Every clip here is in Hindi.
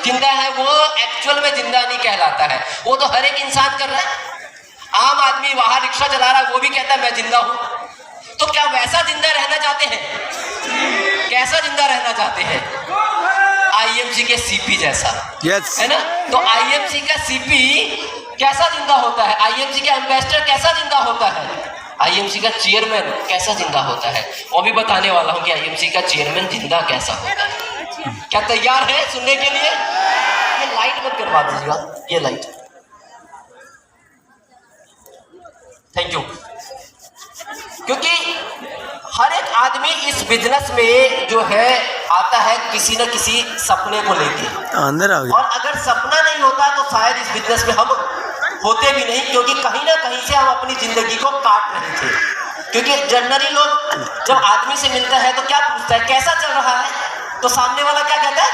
जिंदा है वो एक्चुअल में जिंदा नहीं कहलाता है। वो तो हर एक इंसान कर रहा है। आम आदमी वहां रिक्शा चला रहा है, वो भी कहता है मैं जिंदा हूं। तो क्या वैसा जिंदा रहना चाहते हैं? कैसा जिंदा रहना चाहते हैं? आईएमसी के सीपी जैसा। yes. है ना? तो आईएमसी का सीपी कैसा जिंदा होता है? आईएमसी का एम्बेसडर कैसा जिंदा होता है? आईएमसी का चेयरमैन कैसा जिंदा होता है? वो भी बताने वाला हूं कि आईएमसी का चेयरमैन जिंदा कैसा होता है। क्या तैयार है सुनने के लिए? ये लाइट बंद करवा दीजिएगा, ये लाइट। Thank you. क्योंकि हर एक आदमी इस बिजनेस में जो है आता है किसी न किसी सपने को लेके अंदर आ गया। और अगर सपना नहीं होता तो शायद इस बिजनेस में हम होते भी नहीं, क्योंकि कहीं ना कहीं से हम अपनी जिंदगी को काट रहे थे। क्योंकि जनरली लोग जब आदमी से मिलता है तो क्या पूछता है, कैसा चल रहा है? तो सामने वाला क्या कहता है?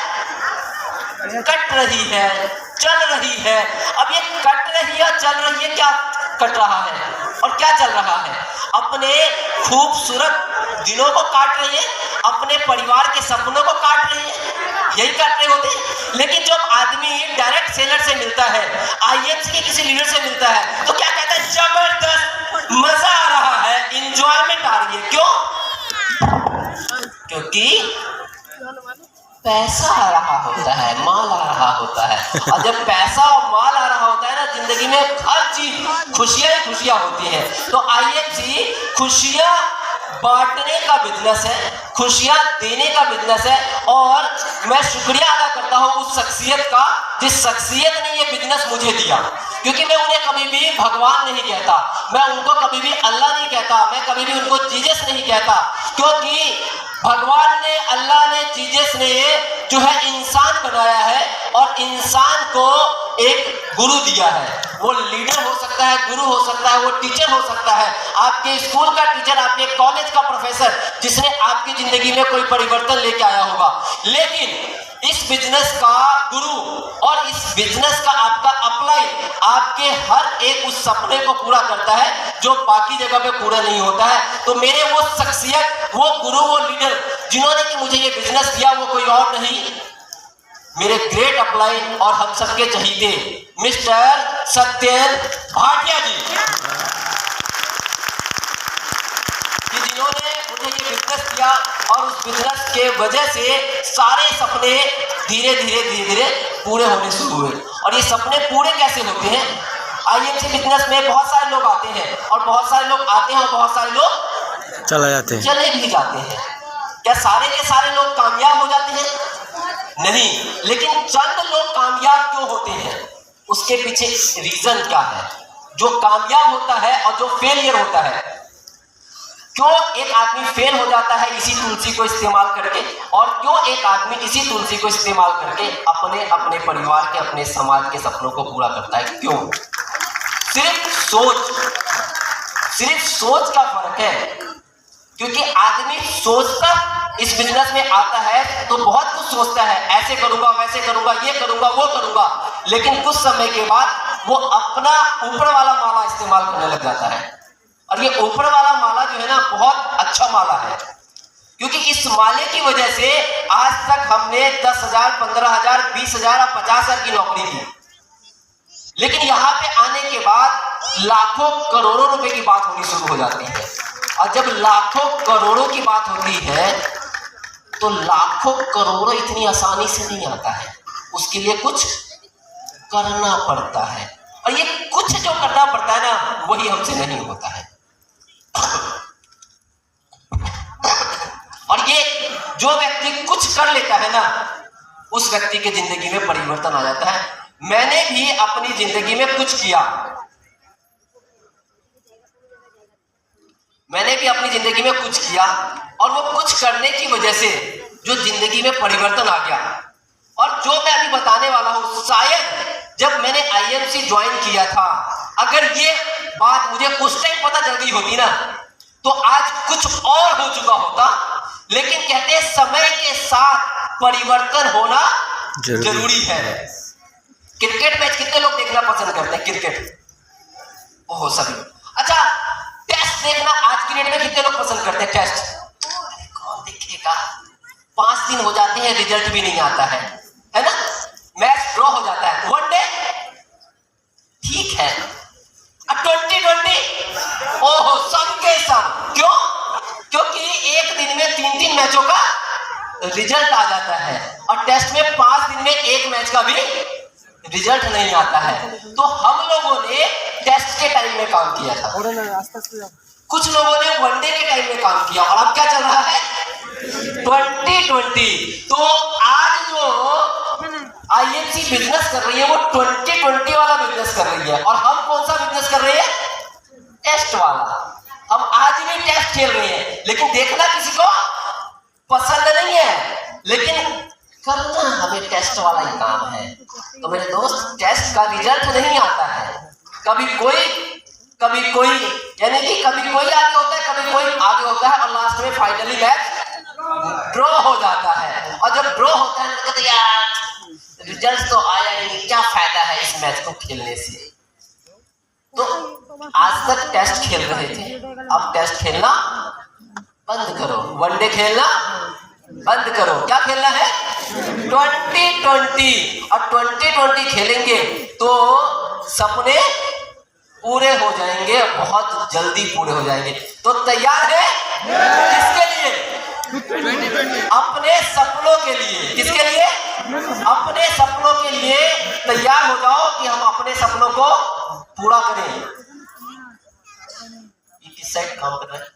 कट रही है, चल रही है। अब ये कट रही है, चल रही है, क्या कट रहा है और क्या चल रहा है? अपने खूबसूरत दिनों को काट रही है, अपने परिवार के सपनों को काट रही है, यही काट रहे होते हैं। लेकिन जब आदमी डायरेक्ट सेलर से मिलता है, आईएमसी के किसी लीडर से मिलता है, तो क्या कहता है? जबरदस्त मजा आ रहा है, इंजॉयमेंट आ रही है। क्यों? क्योंकि पैसा आ रहा होता है, माल आ रहा होता है। और जब पैसा और माल आ रहा होता है ना, जिंदगी में हर चीज खुशियां ही खुशियां होती हैं। तो आईएमसी खुशियां बांटने का बिजनेस है, खुशियां देने का बिजनेस है। और मैं शुक्रिया अदा करता हूं उस शख्सियत का जिस शख्सियत ने ये बिजनेस मुझे दिया। क्योंकि मैं उन्हें कभी भी भगवान नहीं कहता, मैं उनको कभी भी अल्लाह नहीं कहता, मैं कभी भी उनको जीसस नहीं कहता। क्योंकि भगवान ने, अल्लाह ने, जीसस ने जो है इंसान बनाया है और इंसान को एक गुरु दिया है। वो लीडर हो सकता है, गुरु हो सकता है, वो टीचर हो सकता है, आपके स्कूल का टीचर, आपके कॉलेज का प्रोफेसर, जिसने आपकी जिंदगी में कोई परिवर्तन लेके आया होगा। लेकिन इस बिजनेस का गुरु और इस बिजनेस का आपका अप्लाई आपके हर एक उस सपने को पूरा करता है जो बाकी जगह पे पूरा नहीं होता है। तो मेरे वो शख्सियत, वो गुरु, वो लीडर जिन्होंने कि मुझे ये बिजनेस दिया, वो कोई और नहीं, मेरे ग्रेट अपलाइन और हम सबके चहीते मिस्टर सत्येन भाटिया जी, जिन्होंने मुझे ये बिजनेस दिया। और उस बिजनेस के वजह से सारे सपने धीरे धीरे पूरे होने शुरू हुए। और ये सपने पूरे कैसे होते हैं? आईएमसी बिजनेस में बहुत सारे लोग आते हैं और बहुत सारे लोग आते हैं और बहुत सारे लोग चले भी जाते हैं। क्या सारे के सारे लोग कामयाब हो जाते हैं? नहीं। लेकिन चंद लोग कामयाब क्यों होते हैं? उसके पीछे रीजन क्या है? जो कामयाब होता है और जो फेलियर होता है, क्यों एक आदमी फेल हो जाता है इसी तुलसी को इस्तेमाल करके, और क्यों एक आदमी इसी तुलसी को इस्तेमाल करके अपने अपने परिवार के, अपने समाज के सपनों को पूरा करता है? क्यों? सिर्फ सोच का फर्क है। क्योंकि आदमी सोचता इस बिजनेस में आता है तो बहुत कुछ सोचता है, ऐसे करूंगा, वैसे करूंगा, ये करूंगा, वो करूंगा। लेकिन कुछ समय के बाद वो अपना ऊपर वाला माला इस्तेमाल करने लग जाता है। और ये ऊपर वाला माला जो है ना, बहुत अच्छा माला है। क्योंकि इस माले की वजह से आज तक हमने 10,000, 15,000, 20,000 और 50,000 की नौकरी की। लेकिन यहाँ पे आने के बाद लाखों करोड़ों रुपए की बात होनी शुरू हो जाती है। और जब लाखों करोड़ों की बात होती है तो लाखों करोड़ों इतनी आसानी से नहीं आता है, उसके लिए कुछ करना पड़ता है। और ये कुछ जो करना पड़ता है ना, वही हमसे नहीं होता है। और ये जो व्यक्ति कुछ कर लेता है ना, उस व्यक्ति के जिंदगी में परिवर्तन आ जाता है। मैंने भी अपनी जिंदगी में कुछ किया, मैंने भी अपनी जिंदगी में कुछ किया और वो कुछ करने की वजह से जो जिंदगी में परिवर्तन आ गया। और जो मैं अभी बताने वाला हूं, शायद जब मैंने आईएमसी ज्वाइन किया था, अगर ये बात मुझे उस टाइम पता चल गई होती ना, तो आज कुछ और हो चुका होता। लेकिन कहते हैं समय के साथ परिवर्तन होना जरूरी है। क्रिकेट मैच कितने लोग देखना पसंद करते हैं? क्रिकेट ओह सभी। अच्छा, टेस्ट देखना आज की डेट में कितने लोग पसंद करते हैं? टेस्ट कौन देखेगा? 5 दिन हो जाते हैं, रिजल्ट भी नहीं आता है ना? ड्रॉ हो जाता है। वनडे ठीक है, 2020 ओहो सब के सब। क्यों? क्योंकि एक दिन में 3-3 मैचों का रिजल्ट आ जाता है और टेस्ट में 5 दिन में एक मैच का भी रिजल्ट नहीं आता है। तो हम लोगों ने टेस्ट के टाइम में काम किया था, कुछ लोगों ने वनडे के टाइम में काम किया, और अब क्या चल रहा है 2020। तो आज जो आईएमसी बिजनेस कर रही है वो 2020 वाला बिजनेस कर रही है, और हम कौन सा बिजनेस कर रहे हैं? टेस्ट वाला। हम आज भी टेस्ट खेल रहे हैं, लेकिन देखना किसी को पसंद नहीं है, लेकिन करना हमें टेस्ट वाला ही काम है। तो मेरे दोस्त, टेस्ट का रिजल्ट नहीं आता है, कभी कोई यानी कि कभी कोई आगे होता है, कभी कोई आगे होता है, और लास्ट में फाइनली मैच ड्रॉ हो जाता है। और जब ड्रॉ होता है तो कहते यार रिजल्ट तो आया ही नहीं, क्या फायदा है इस मैच को खेलने से। तो आज तक टेस्ट खेल रहे थे, अब टेस्ट खेलना बंद करो, वनडे खेलना बंद करो। क्या खेलना है? 2020। और 2020 खेलेंगे तो सपने पूरे हो जाएंगे, बहुत जल्दी पूरे हो जाएंगे। तो तैयार है? किसके लिए? अपने सपनों के लिए। किसके लिए? अपने सपनों के लिए तैयार हो जाओ कि हम अपने सपनों को पूरा करें। ये किस साइड काम कर रहा है?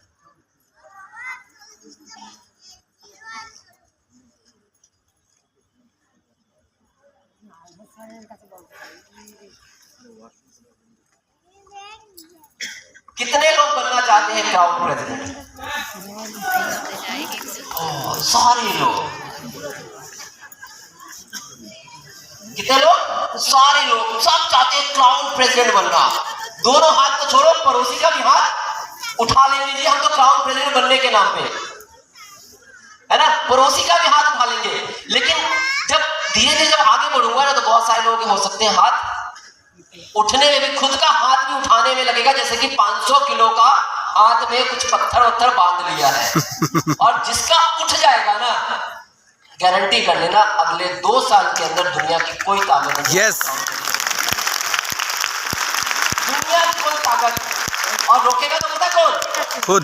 कितने लोग बनना चाहते हैं क्राउन प्रेसिडेंट? सारे लोग। कितने लोग? सारे लोग, सब चाहते हैं क्राउन प्रेसिडेंट बनना। दोनों हाथ तो छोड़ो, पड़ोसी का भी हाथ उठा लेंगे जी, हम तो क्राउन प्रेसिडेंट बनने के नाम पे, है ना, पड़ोसी का भी हाथ उठा लेंगे। लेकिन जब धीरे धीरे जब आगे बढ़ूंगा ना, तो बहुत सारे लोग हो सकते हैं हाथ उठने में भी, खुद का हाथ भी उठाने में लगेगा, जैसे कि 500 किलो का हाथ में कुछ पत्थर वत्थर बांध लिया है। और जिसका उठ जाएगा ना, गारंटी कर लेना अगले 2 साल के अंदर दुनिया की कोई ताकत नहीं। यस, दुनिया की कोई ताकत। और रोकेगा तो पता कौन? खुद।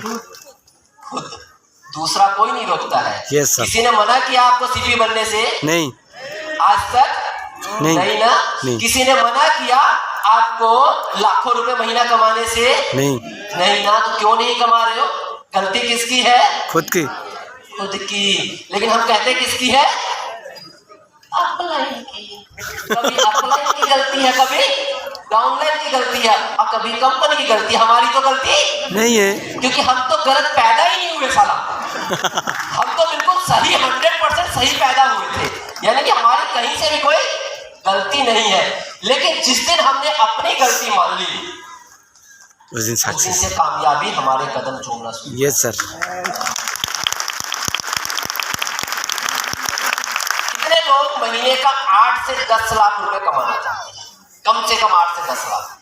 दूसरा कोई नहीं रोकता है। yes, किसी ने मना किया आपको सीपी बनने से? नहीं, आज तक नहीं ना। नहीं। किसी ने मना किया आपको लाखों रुपए महीना कमाने से? नहीं ना। तो क्यों नहीं कमा रहे हो? गलती किसकी है? खुद की। लेकिन हम कहते हैं किसकी है? अपलाइन की। कभी अपलाइन की गलती है, कभी डाउनलाइन की गलती है, और कभी कंपनी की गलती। हमारी तो गलती नहीं है, क्योंकि हम तो गलत पैदा ही नहीं हुए साला। हम तो बिल्कुल सही 100% सही पैदा हुए थे, यानी कि हमारी कहीं से भी कोई गलती नहीं है। लेकिन जिस दिन हमने अपनी गलती मान ली, उस दिन से कामयाबी हमारे कदम चूमना शुरू। Yes sir. कितने लोग महीने का 8 से 10 लाख रुपए कमाना चाहते हैं? कम से कम 8 से 10 लाख।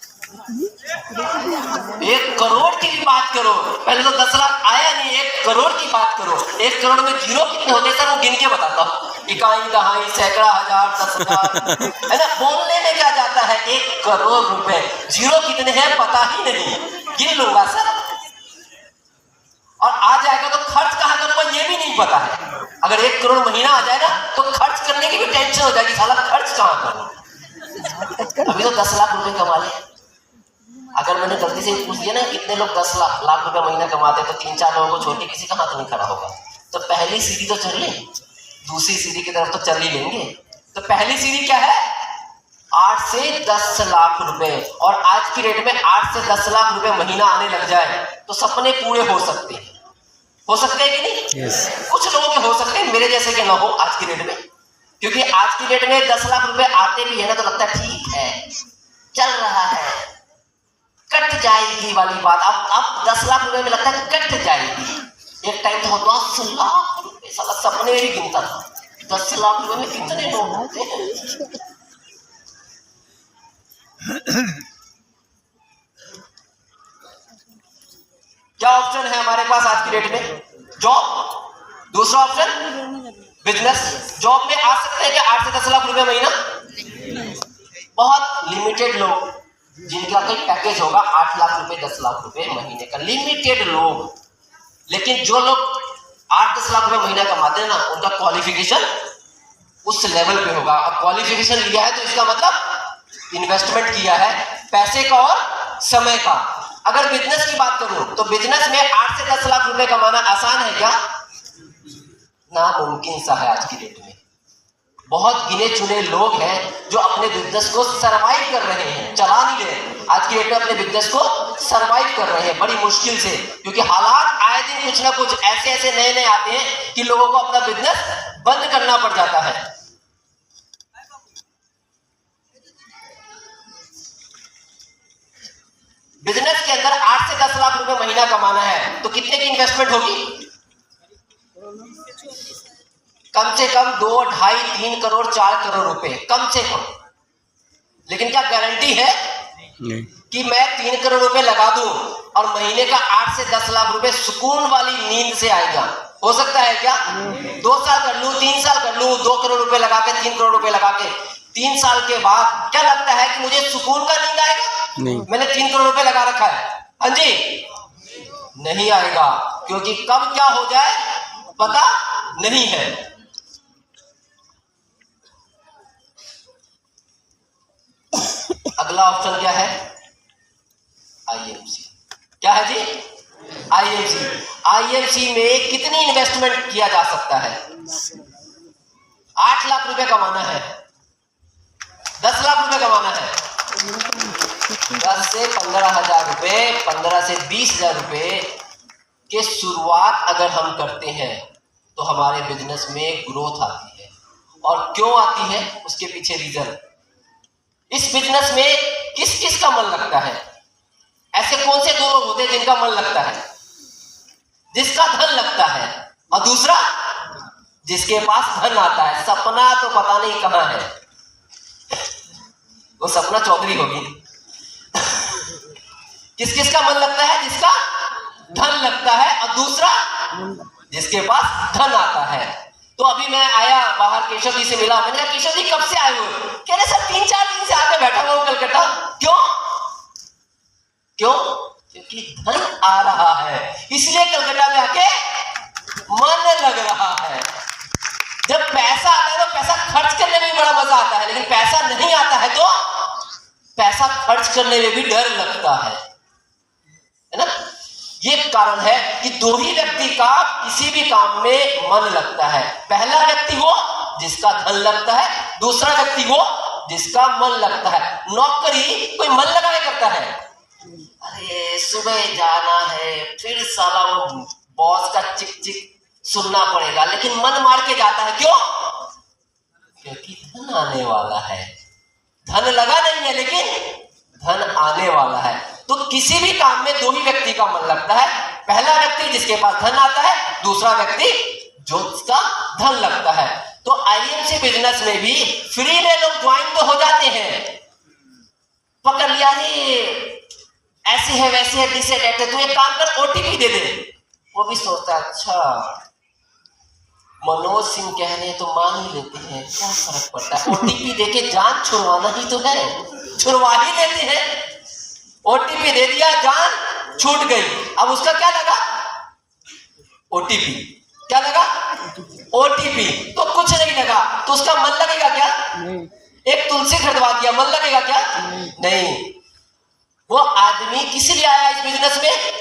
1 करोड़ की भी बात करो, पहले तो 10 लाख आया नहीं, 1 करोड़ की बात करो। 1 करोड़ में जीरो कितने होते सर? वो गिन के बताता हूँ, इकाई, दहाई, सैकड़ा, हजार, 10,000, है ना। बोलने में क्या जाता है? 1 करोड़ रुपए। जीरो कितने हैं पता ही नहीं, गिन लूंगा सर, और आ जाएगा तो खर्च कहाँ करूंगा ये भी नहीं पता है। अगर 1 करोड़ महीना आ जाए ना, तो खर्च करने की भी टेंशन हो जाएगी, साला खर्च कहाँ करूं। अभी तो 10 लाख रुपए कमा ले। अगर मैंने गलती से पूछ दिया ना कितने लोग 10 लाख रुपए महीना कमाते, तो 3-4 लोगों को छोड़ के किसी का हाथ नहीं खड़ा होगा। तो पहली सीढ़ी तो चल ले, दूसरी सीढ़ी की तरफ तो चल ही लेंगे। तो पहली सीढ़ी क्या है? 8 से 10 लाख रुपए। और आज की रेट में 8 से 10 लाख रुपए महीना आने लग जाए तो सपने पूरे हो सकते हैं। हो सकते हैं कि नहीं? yes. कुछ लोगों के हो सकते हैं, मेरे जैसे के ना हो आज की डेट में, क्योंकि आज की डेट में 10 लाख रुपए आते भी है ना, तो लगता है ठीक है चल रहा है, कट जाएगी वाली बात। अब 10 लाख रुपए में लगता है कट जाएगी। एक टाइम तो 10 लाख रुपए साला सपने में भी गिनता था। 10 लाख रुपए में कितने लोग होते हैं? क्या ऑप्शन है हमारे पास आज की डेट में? जॉब। दूसरा ऑप्शन बिजनेस। जॉब में आ सकते हैं क्या 8 से 10 लाख रुपए महीना? बहुत लिमिटेड लोग जिनका कोई पैकेज होगा 8 लाख रुपए 10 लाख रुपए महीने का, लिमिटेड लोग। लेकिन जो लोग 8-10 लाख रुपए महीना कमाते हैं ना, उनका क्वालिफिकेशन उस लेवल पे होगा। अब क्वालिफिकेशन लिया है तो इसका मतलब इन्वेस्टमेंट किया है पैसे का और समय का। अगर बिजनेस की बात करूं तो बिजनेस में 8 से 10 लाख रुपए कमाना आसान है क्या? नामुमकिन सा है। आज की डेट में बहुत गिने चुने लोग हैं जो अपने बिजनेस को सरवाइव कर रहे हैं, चला नहीं रहे। आज की डेट में अपने बिजनेस को सरवाइव कर रहे हैं बड़ी मुश्किल से, क्योंकि हालात आए दिन कुछ ना कुछ ऐसे ऐसे नए नए आते हैं कि लोगों को अपना बिजनेस बंद करना पड़ जाता है। बिजनेस के अंदर 8 से 10 लाख रुपए महीना कमाना है तो कितने की इन्वेस्टमेंट होगी? कम से कम 2, 2.5, 3 करोड़ 4 करोड़ रुपए कम से कम। लेकिन क्या गारंटी है नहीं कि मैं 3 करोड़ रुपए लगा दूं और महीने का 8 से 10 लाख रुपए सुकून वाली नींद से आएगा? हो सकता है क्या? 2 साल कर लूं, 3 साल कर लूं, 2 करोड़ रुपए लगा के, 3 करोड़ रुपए लगा के, 3 साल के बाद क्या लगता है कि मुझे सुकून का नींद आएगा? नहीं। मैंने 3 करोड़ रुपए लगा रखा है, हाँ जी, नहीं आएगा, क्योंकि कब क्या हो जाए पता नहीं है। अगला ऑप्शन क्या है? आईएमसी। क्या है जी? आईएमसी। आईएमसी में कितनी इन्वेस्टमेंट किया जा सकता है? 8 लाख रुपए कमाना है, 10 लाख रुपए कमाना है, 10 से 15,000 रुपए, 15 से 20,000 रुपए के शुरुआत अगर हम करते हैं तो हमारे बिजनेस में ग्रोथ आती है। और क्यों आती है उसके पीछे रीजन। इस बिजनेस में किस किस का मन लगता है? ऐसे कौन से 2 लोग होते हैं जिनका मन लगता है? जिसका धन लगता है, और दूसरा जिसके पास धन आता है। सपना तो पता नहीं कहां है, वो सपना चौधरी होगी। किस किस का मन लगता है? जिसका धन लगता है, और दूसरा जिसके पास धन आता है। तो अभी मैं आया बाहर, केशव जी से मिला, मैंने कहा केशव जी कब से आए हो? कह रहे सर 3-4 दिन से आके बैठा हुआ हूं कलकत्ता। क्यों? क्योंकि धन आ रहा है, इसलिए कलकत्ता में आके मन लग रहा है। जब पैसा आता है तो पैसा खर्च करने में भी बड़ा मजा आता है, लेकिन पैसा नहीं आता है तो पैसा खर्च करने में भी डर लगता है ना। ये कारण है कि 2 ही व्यक्ति का किसी भी काम में मन लगता है। पहला व्यक्ति वो जिसका धन लगता है, दूसरा व्यक्ति वो जिसका मन लगता है। नौकरी कोई मन लगाए करता है? अरे सुबह जाना है, फिर साला वो बॉस का चिक चिक सुनना पड़ेगा, लेकिन मन मार के जाता है। क्यों? क्योंकि धन आने वाला है। धन लगा नहीं है लेकिन धन आने वाला है। तो किसी भी काम में 2 ही व्यक्ति का मन लगता है। पहला व्यक्ति जिसके पास धन आता है, दूसरा व्यक्ति जो जिसका धन लगता है। तो आईएमसी बिजनेस में भी फ्री में लोग ज्वाइन तो हो जाते हैं, पकड़ लिया रे ऐसे है वैसे है दिस है दैट है, तू एक काम कर ओटीपी दे दे। वो भी सोचता है अच्छा मनोज सिंह कह रहे हैं तो मान ही लेते हैं, क्या फर्क पड़ता है। ओटीपी देके जान छुड़वाना ही तो है, छुड़वा ही लेते हैं। ओटीपी दे दिया, जान छूट गई। अब उसका क्या लगा? ओटीपी। क्या लगा? ओटीपी। तो कुछ नहीं लगा, तो उसका मन लगेगा क्या? नहीं। एक तुलसी खरीदवा दिया, मन लगेगा क्या? नहीं। वो आदमी किस लिए आया इस बिजनेस में?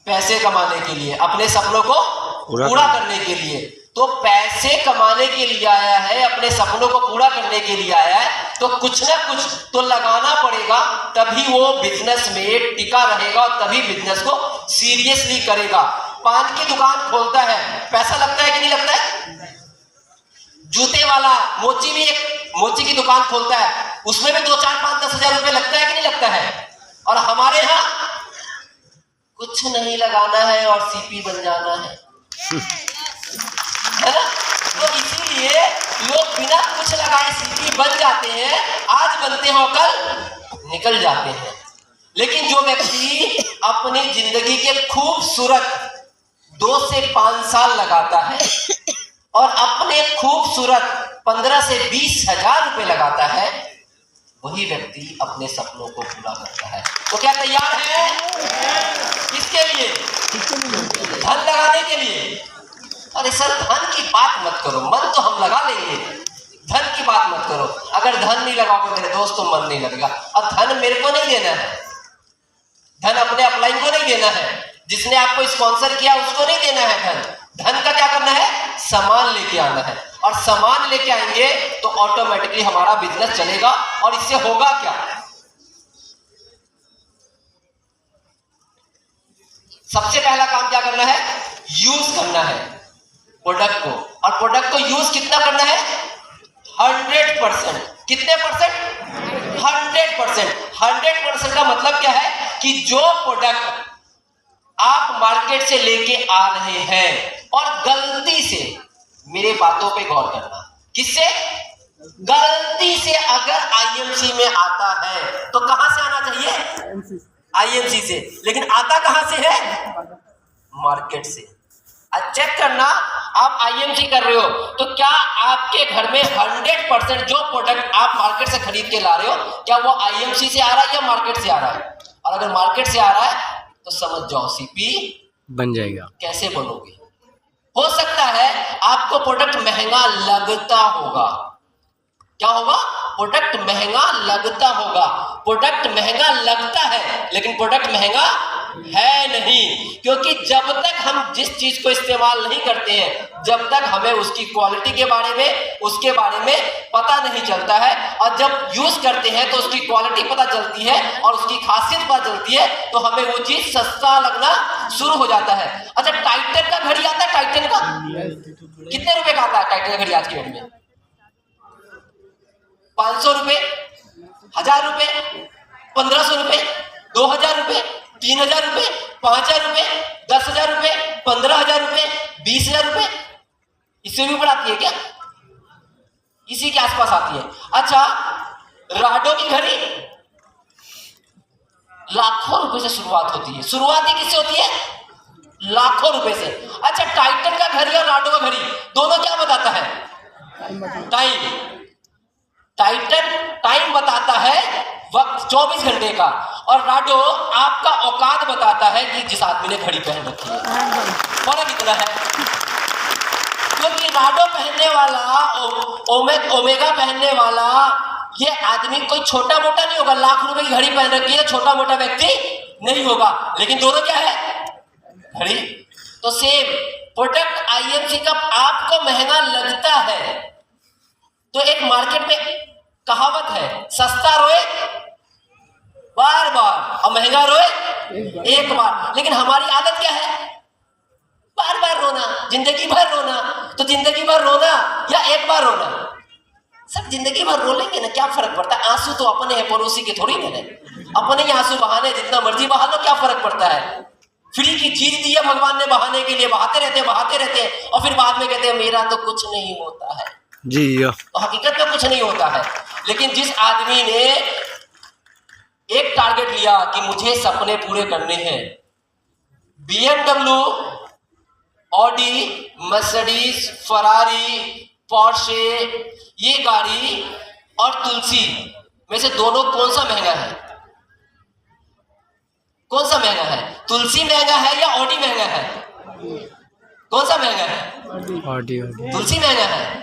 पैसे कमाने के लिए, अपने सपनों को पूरा करने के लिए। तो पैसे कमाने के लिए आया है, अपने सपनों को पूरा करने के लिए आया है, तो कुछ ना कुछ तो लगाना पड़ेगा, तभी वो बिजनेस में टिका रहेगा और तभी बिजनेस को सीरियसली करेगा। पान की दुकान खोलता है, पैसा लगता है कि नहीं लगता है? जूते वाला मोची भी एक मोची की दुकान खोलता है, उसमें भी 2, 4, 5, 10 हजार रुपए लगता है कि नहीं लगता है? और हमारे यहाँ कुछ नहीं लगाना है और सीपी बन जाना है ना। तो इसीलिए लोग बिना कुछ लगाए सीपी बन जाते हैं, आज बनते हो कल निकल जाते हैं। लेकिन जो व्यक्ति अपनी जिंदगी के खूबसूरत 2 से 5 साल लगाता है और अपने खूबसूरत 15 से 20 हजार रुपए लगाता है, वही व्यक्ति अपने सपनों को पूरा करता है। तो क्या तैयार है? किसके लिए? धन लगाने के लिए। अरे सर धन की बात मत करो, मन तो हम लगा लेंगे, धन की बात मत करो। अगर धन नहीं लगाओगे मेरे दोस्त तो मन नहीं लगेगा। और धन मेरे को नहीं देना है, धन अपने अपलाइन को नहीं देना है, जिसने आपको स्पॉन्सर किया उसको नहीं देना है। धन का क्या करना है? सामान लेके आना है। और सामान लेके आएंगे तो ऑटोमेटिकली हमारा बिजनेस चलेगा। और इससे होगा क्या? सबसे पहला काम क्या करना है? यूज करना है प्रोडक्ट को। और प्रोडक्ट को यूज कितना करना है? 100%। कितने परसेंट? 100%। 100% का मतलब क्या है कि जो प्रोडक्ट आप मार्केट से लेके आ रहे हैं और गलती से, मेरे बातों पे गौर करना, किससे? गलती से अगर आईएमसी में आता है तो कहां से आना चाहिए? आईएमसी से। लेकिन आता कहां से है? मार्केट से। आज चेक करना, आप आईएमसी कर रहे हो तो क्या आपके घर में 100% जो प्रोडक्ट आप मार्केट से खरीद के ला रहे हो, क्या वो आईएमसी से आ रहा है या मार्केट से आ रहा है? और अगर मार्केट से आ रहा है तो समझ जाओ सीपी बन जाएगा। कैसे बनोगे? हो सकता है आपको प्रोडक्ट महंगा लगता होगा। क्या होगा? प्रोडक्ट महंगा लगता होगा। प्रोडक्ट महंगा लगता है लेकिन प्रोडक्ट महंगा है नहीं, क्योंकि जब तक हम जिस चीज को इस्तेमाल नहीं करते हैं, जब तक हमें उसकी क्वालिटी के बारे में, उसके बारे में पता नहीं चलता है। और जब यूज करते हैं तो उसकी क्वालिटी पता चलती है और उसकी खासियत पता चलती है, तो हमें वो चीज सस्ता लगना शुरू हो जाता है। अच्छा, टाइटन का घड़ी आता है? टाइटन का कितने रुपए का आता है? टाइटन का घड़ी आज की डेट में 500 रुपए, 1000 रुपए, 1500 रुपए, 2000 रुपए, 3000 रुपए, 5000 रुपए, 10,000 रुपए, 15,000 रुपए, 20,000 रुपए। इससे भी ऊपर आती है क्या? इसी के आसपास आती है। अच्छा, राडो की घड़ी लाखों रुपए से शुरुआत होती है। शुरुआत ही किससे होती है? लाखों रुपए से। अच्छा, टाइटन का घड़ी और राडो का घड़ी दोनों क्या बताता है? टाइम। टाइटन टाइम बताता है, वक्त 24 घंटे का, और राडो आपका औकात बताता है कि जिस आदमी ने घड़ी पहन रखी है। फर्क इतना है, क्योंकि राडो पहनने वाला, ओमेगा पहनने वाला, ये आदमी कोई छोटा मोटा नहीं होगा। लाख रुपए की घड़ी पहन रखी है, छोटा मोटा व्यक्ति नहीं होगा। लेकिन दोनों क्या है? घड़ी। तो सेम प्रोडक्ट आईएमसी का आपको महंगा लगता है तो एक मार्केट में कहावत है, सस्ता रोए बार बार और महंगा रोए एक बार। लेकिन हमारी आदत क्या है? बार बार रोना, जिंदगी भर रोना। तो जिंदगी भर रोना या एक बार रोना? सब जिंदगी भर रो लेंगे ना, क्या फर्क पड़ता है? आंसू तो अपने हैं, पड़ोसी के थोड़ी ना है। अपने ही आंसू बहाने, जितना मर्जी बहा लो, क्या फर्क पड़ता है? फ्री की चीज दी है भगवान ने बहाने के लिए, बहाते रहते हैं और फिर बाद में कहते हैं मेरा तो कुछ नहीं होता है जी। तो हकीकत में कुछ नहीं होता है। लेकिन जिस आदमी ने एक टारगेट लिया कि मुझे सपने पूरे करने हैं, BMW, Audi, Mercedes, Ferrari, Porsche, ये गाड़ी और तुलसी में से दोनों कौन सा महंगा है? कौन सा महंगा है? तुलसी महंगा है या ऑडी महंगा है? कौन सा महंगा है? ऑडी। तुलसी महंगा है,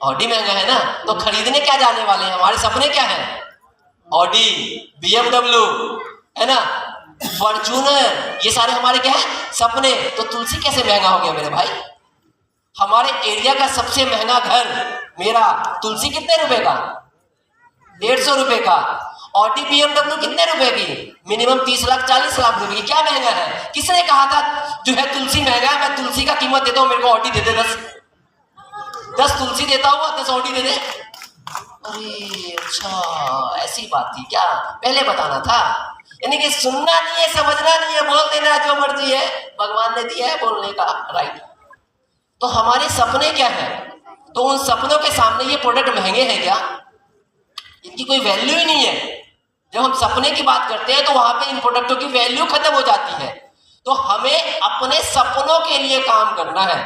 ऑडी महंगा है ना। तो खरीदने क्या जाने वाले हैं? हमारे सपने क्या है? ऑडी, BMW, है ना, फॉर्च्यूनर, ये सारे हमारे क्या है? सपने। तो तुलसी कैसे महंगा हो गया मेरे भाई? हमारे एरिया का सबसे महंगा घर मेरा तुलसी कितने रुपए का? 150 रुपए का। ऑडी, BMW कितने रुपए की? मिनिमम 30 लाख 40 लाख रुपए की। क्या महंगा है? किसने कहा था जो है तुलसी महंगा है? मैं तुलसी का कीमत देता हूं, मेरे को ऑडी दे दे। 10 तुलसी देता हूँ, 10 ऑडी दे दे। अरे अच्छा, ऐसी बात थी क्या? पहले बताना था। यानी कि सुनना नहीं है, समझना नहीं है, बोल देना जो मर्जी है, भगवान ने दिया है बोलने का राइट। तो हमारे सपने क्या है? तो उन सपनों के सामने ये प्रोडक्ट महंगे हैं क्या? इनकी कोई वैल्यू ही नहीं है। जब हम सपने की बात करते हैं तो वहां पे इन प्रोडक्टों की वैल्यू खत्म हो जाती है। तो हमें अपने सपनों के लिए काम करना है।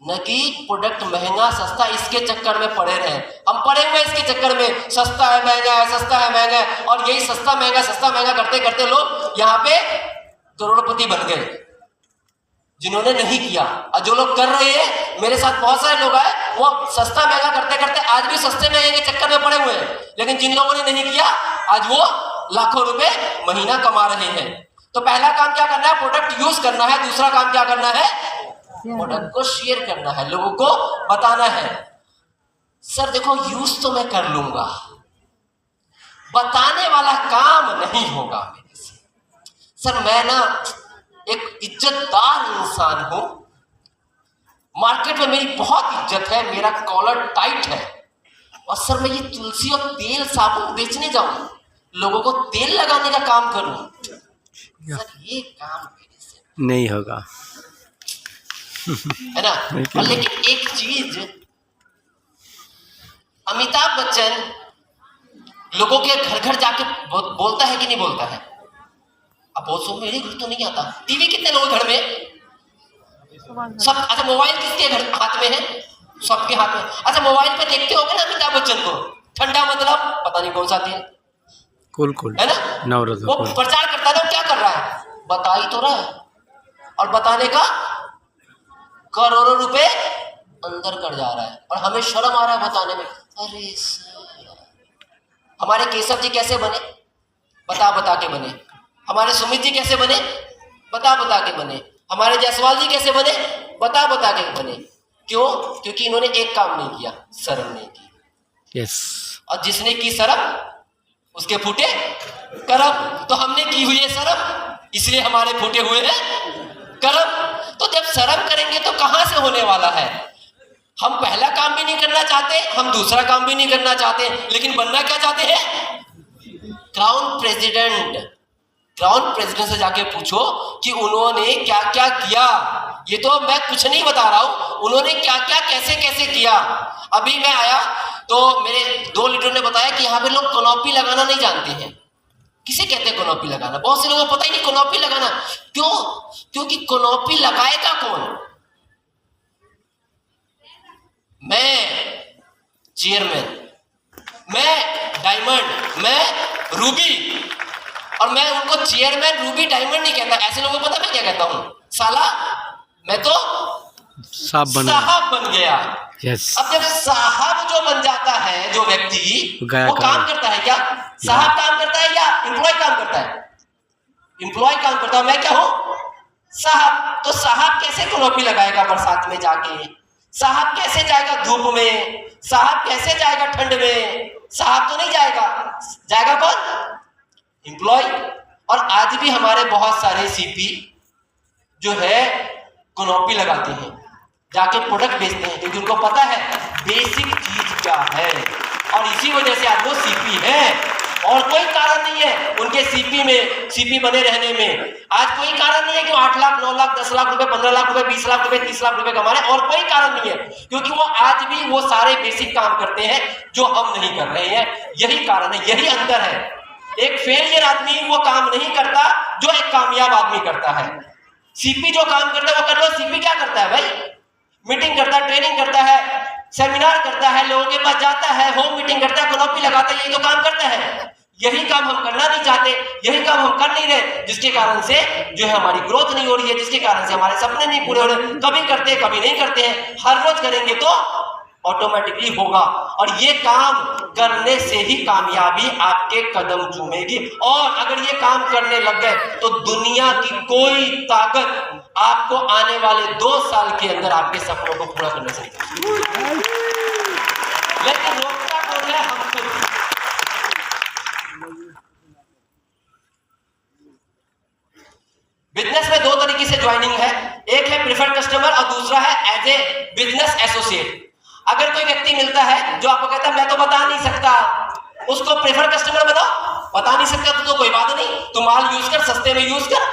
न कि प्रोडक्ट महंगा सस्ता इसके चक्कर में पड़े रहे। हम पड़े हुए इसके चक्कर में, सस्ता है महंगा है, सस्ता है महंगा है, और यही सस्ता महंगा करते करते लोग यहाँ पे करोड़पति बन गए, जिन्होंने नहीं किया। और जो लोग कर रहे हैं, मेरे साथ बहुत सारे लोग आए, वो सस्ता महंगा करते करते आज भी सस्ते महंगे के चक्कर में पड़े हुए हैं, लेकिन जिन लोगों ने नहीं किया आज वो लाखों रुपए महीना कमा रहे हैं। तो पहला काम क्या करना है? प्रोडक्ट यूज करना है। दूसरा काम क्या करना है? प्रोडक्ट को शेयर करना है, लोगों को बताना है। सर देखो, यूज तो मैं कर लूंगा, बताने वाला काम नहीं होगा मेरे से। सर मैं ना एक इज्जतदार इंसान हूं, मार्केट में मेरी बहुत इज्जत है, मेरा कॉलर टाइट है, और सर मैं ये तुलसी और तेल साबुन बेचने जाऊं, लोगों को तेल लगाने का काम करूं, सर ये काम मेरे से नहीं होगा, है ना। और लेकिन एक चीज, अमिताभ बच्चन लोगों के घर घर जाके बोलता है कि नहीं बोलता है? अब बहुत सो मेरे घर तो नहीं आता। टीवी कितने लोग घर में? सब। अच्छा मोबाइल किसके घर हाथ में है? सबके हाथ में। अच्छा मोबाइल पे देखते होगे ना अमिताभ बच्चन को, ठंडा मतलब पता नहीं कौन सा तेल, कूल है ना, नवरत्न वो प्रचार करता है। क्या कर रहा है? बता ही तो रहा है, और बताने का करोड़ों रुपए अंदर कर जा रहा है, और हमें शर्म आ रहा है बताने में। अरे सर, हमारे केशव जी कैसे बने? बता बता के बने। हमारे सुमित जी कैसे बने? बता बता के बने। हमारे जायसवाल जी कैसे बने? बता बता के बने। क्यों? क्योंकि इन्होंने एक काम नहीं किया, शर्म नहीं की। यस। और जिसने की शर्म उसके फूटे करम। तो हमने की हुई है शर्म, इसलिए हमारे फूटे हुए हैं करम। तो जब शर्म करेंगे तो कहां से होने वाला है? हम पहला काम भी नहीं करना चाहते, हम दूसरा काम भी नहीं करना चाहते, लेकिन बनना क्या चाहते हैं? Crown president. क्राउन प्रेसिडेंट से जाके पूछो कि उन्होंने क्या क्या किया। ये तो मैं कुछ नहीं बता रहा हूं, उन्होंने क्या क्या कैसे कैसे किया। अभी मैं आया तो मेरे 2 लीडर ने बताया कि यहाँ पे लोग कनोपी लगाना नहीं जानते हैं। किसे कहते हैं कनोपी लगाना? बहुत से लोगों को पता ही नहीं कनोपी लगाना। क्यों? क्योंकि कनोपी लगाएगा कौन? मैं चेयरमैन, मैं डायमंड, मैं रूबी, और मैं उनको चेयरमैन रूबी डायमंड नहीं कहता। ऐसे लोगों को पता मैं क्या कहता हूं? साला मैं तो साहब बन गया। यस। अब जब साहब जो बन जाता है जो व्यक्ति, वो काम करता है क्या? साहब काम करता है या एम्प्लॉय काम करता है? एम्प्लॉय काम करता है। मैं क्या हूं? साहब। तो साहब कैसे कनोपी लगाएगा बरसात में जाके? साहब कैसे जाएगा धूप में? साहब कैसे जाएगा ठंड में? साहब तो नहीं जाएगा। जाएगा कौन? एम्प्लॉय। और आज भी हमारे बहुत सारे सीपी जो है कनोपी लगाते हैं, जाके प्रोडक्ट बेचते हैं, क्योंकि उनको पता है बेसिक चीज क्या है, और इसी वजह से आज वो सीपी है। और कोई कारण नहीं है उनके सीपी बने रहने में। आज कोई कारण नहीं है कि 8 लाख 9 लाख 10 लाख रुपए 15 लाख रुपए 20 लाख रुपए 30 लाख रुपए कमा रहे हैं, और कोई कारण नहीं है, क्योंकि वो आज भी वो सारे बेसिक काम करते हैं जो हम नहीं कर रहे हैं। यही कारण है, यही अंतर है। एक फेलियर आदमी वो काम नहीं करता जो एक कामयाब आदमी करता है। सीपी जो काम करता है वो कर लो। सीपी क्या करता है भाई? मीटिंग करता है, ट्रेनिंग करता है, सेमिनार करता है, लोगों के पास जाता है, होम मीटिंग करता है, कनोपी लगाता है। यही तो काम करता है। यही काम हम करना नहीं चाहते, यही काम हम कर नहीं रहे, जिसके कारण से जो है हमारी ग्रोथ नहीं हो रही है, जिसके कारण से हमारे सपने नहीं पूरे हो रहे। कभी करते हैं कभी नहीं करते हैं। हर रोज करेंगे तो ऑटोमेटिकली होगा, और ये काम करने से ही कामयाबी आपके कदम चूमेगी। और अगर ये काम करने लग गए तो दुनिया की कोई ताकत आपको आने वाले 2 साल के अंदर आपके सपनों को पूरा करने से नहीं। लेकिन रोकता कौन है? हम खुद। बिजनेस में 2 तरीके से ज्वाइनिंग है, एक है प्रेफर्ड कस्टमर और दूसरा है एज ए बिजनेस एसोसिएट। अगर कोई व्यक्ति मिलता है जो आपको कहता है मैं तो बता नहीं सकता, उसको प्रेफर्ड कस्टमर बनाओ। बता नहीं सकता तो कोई बात नहीं, तू माल यूज कर, सस्ते में यूज कर,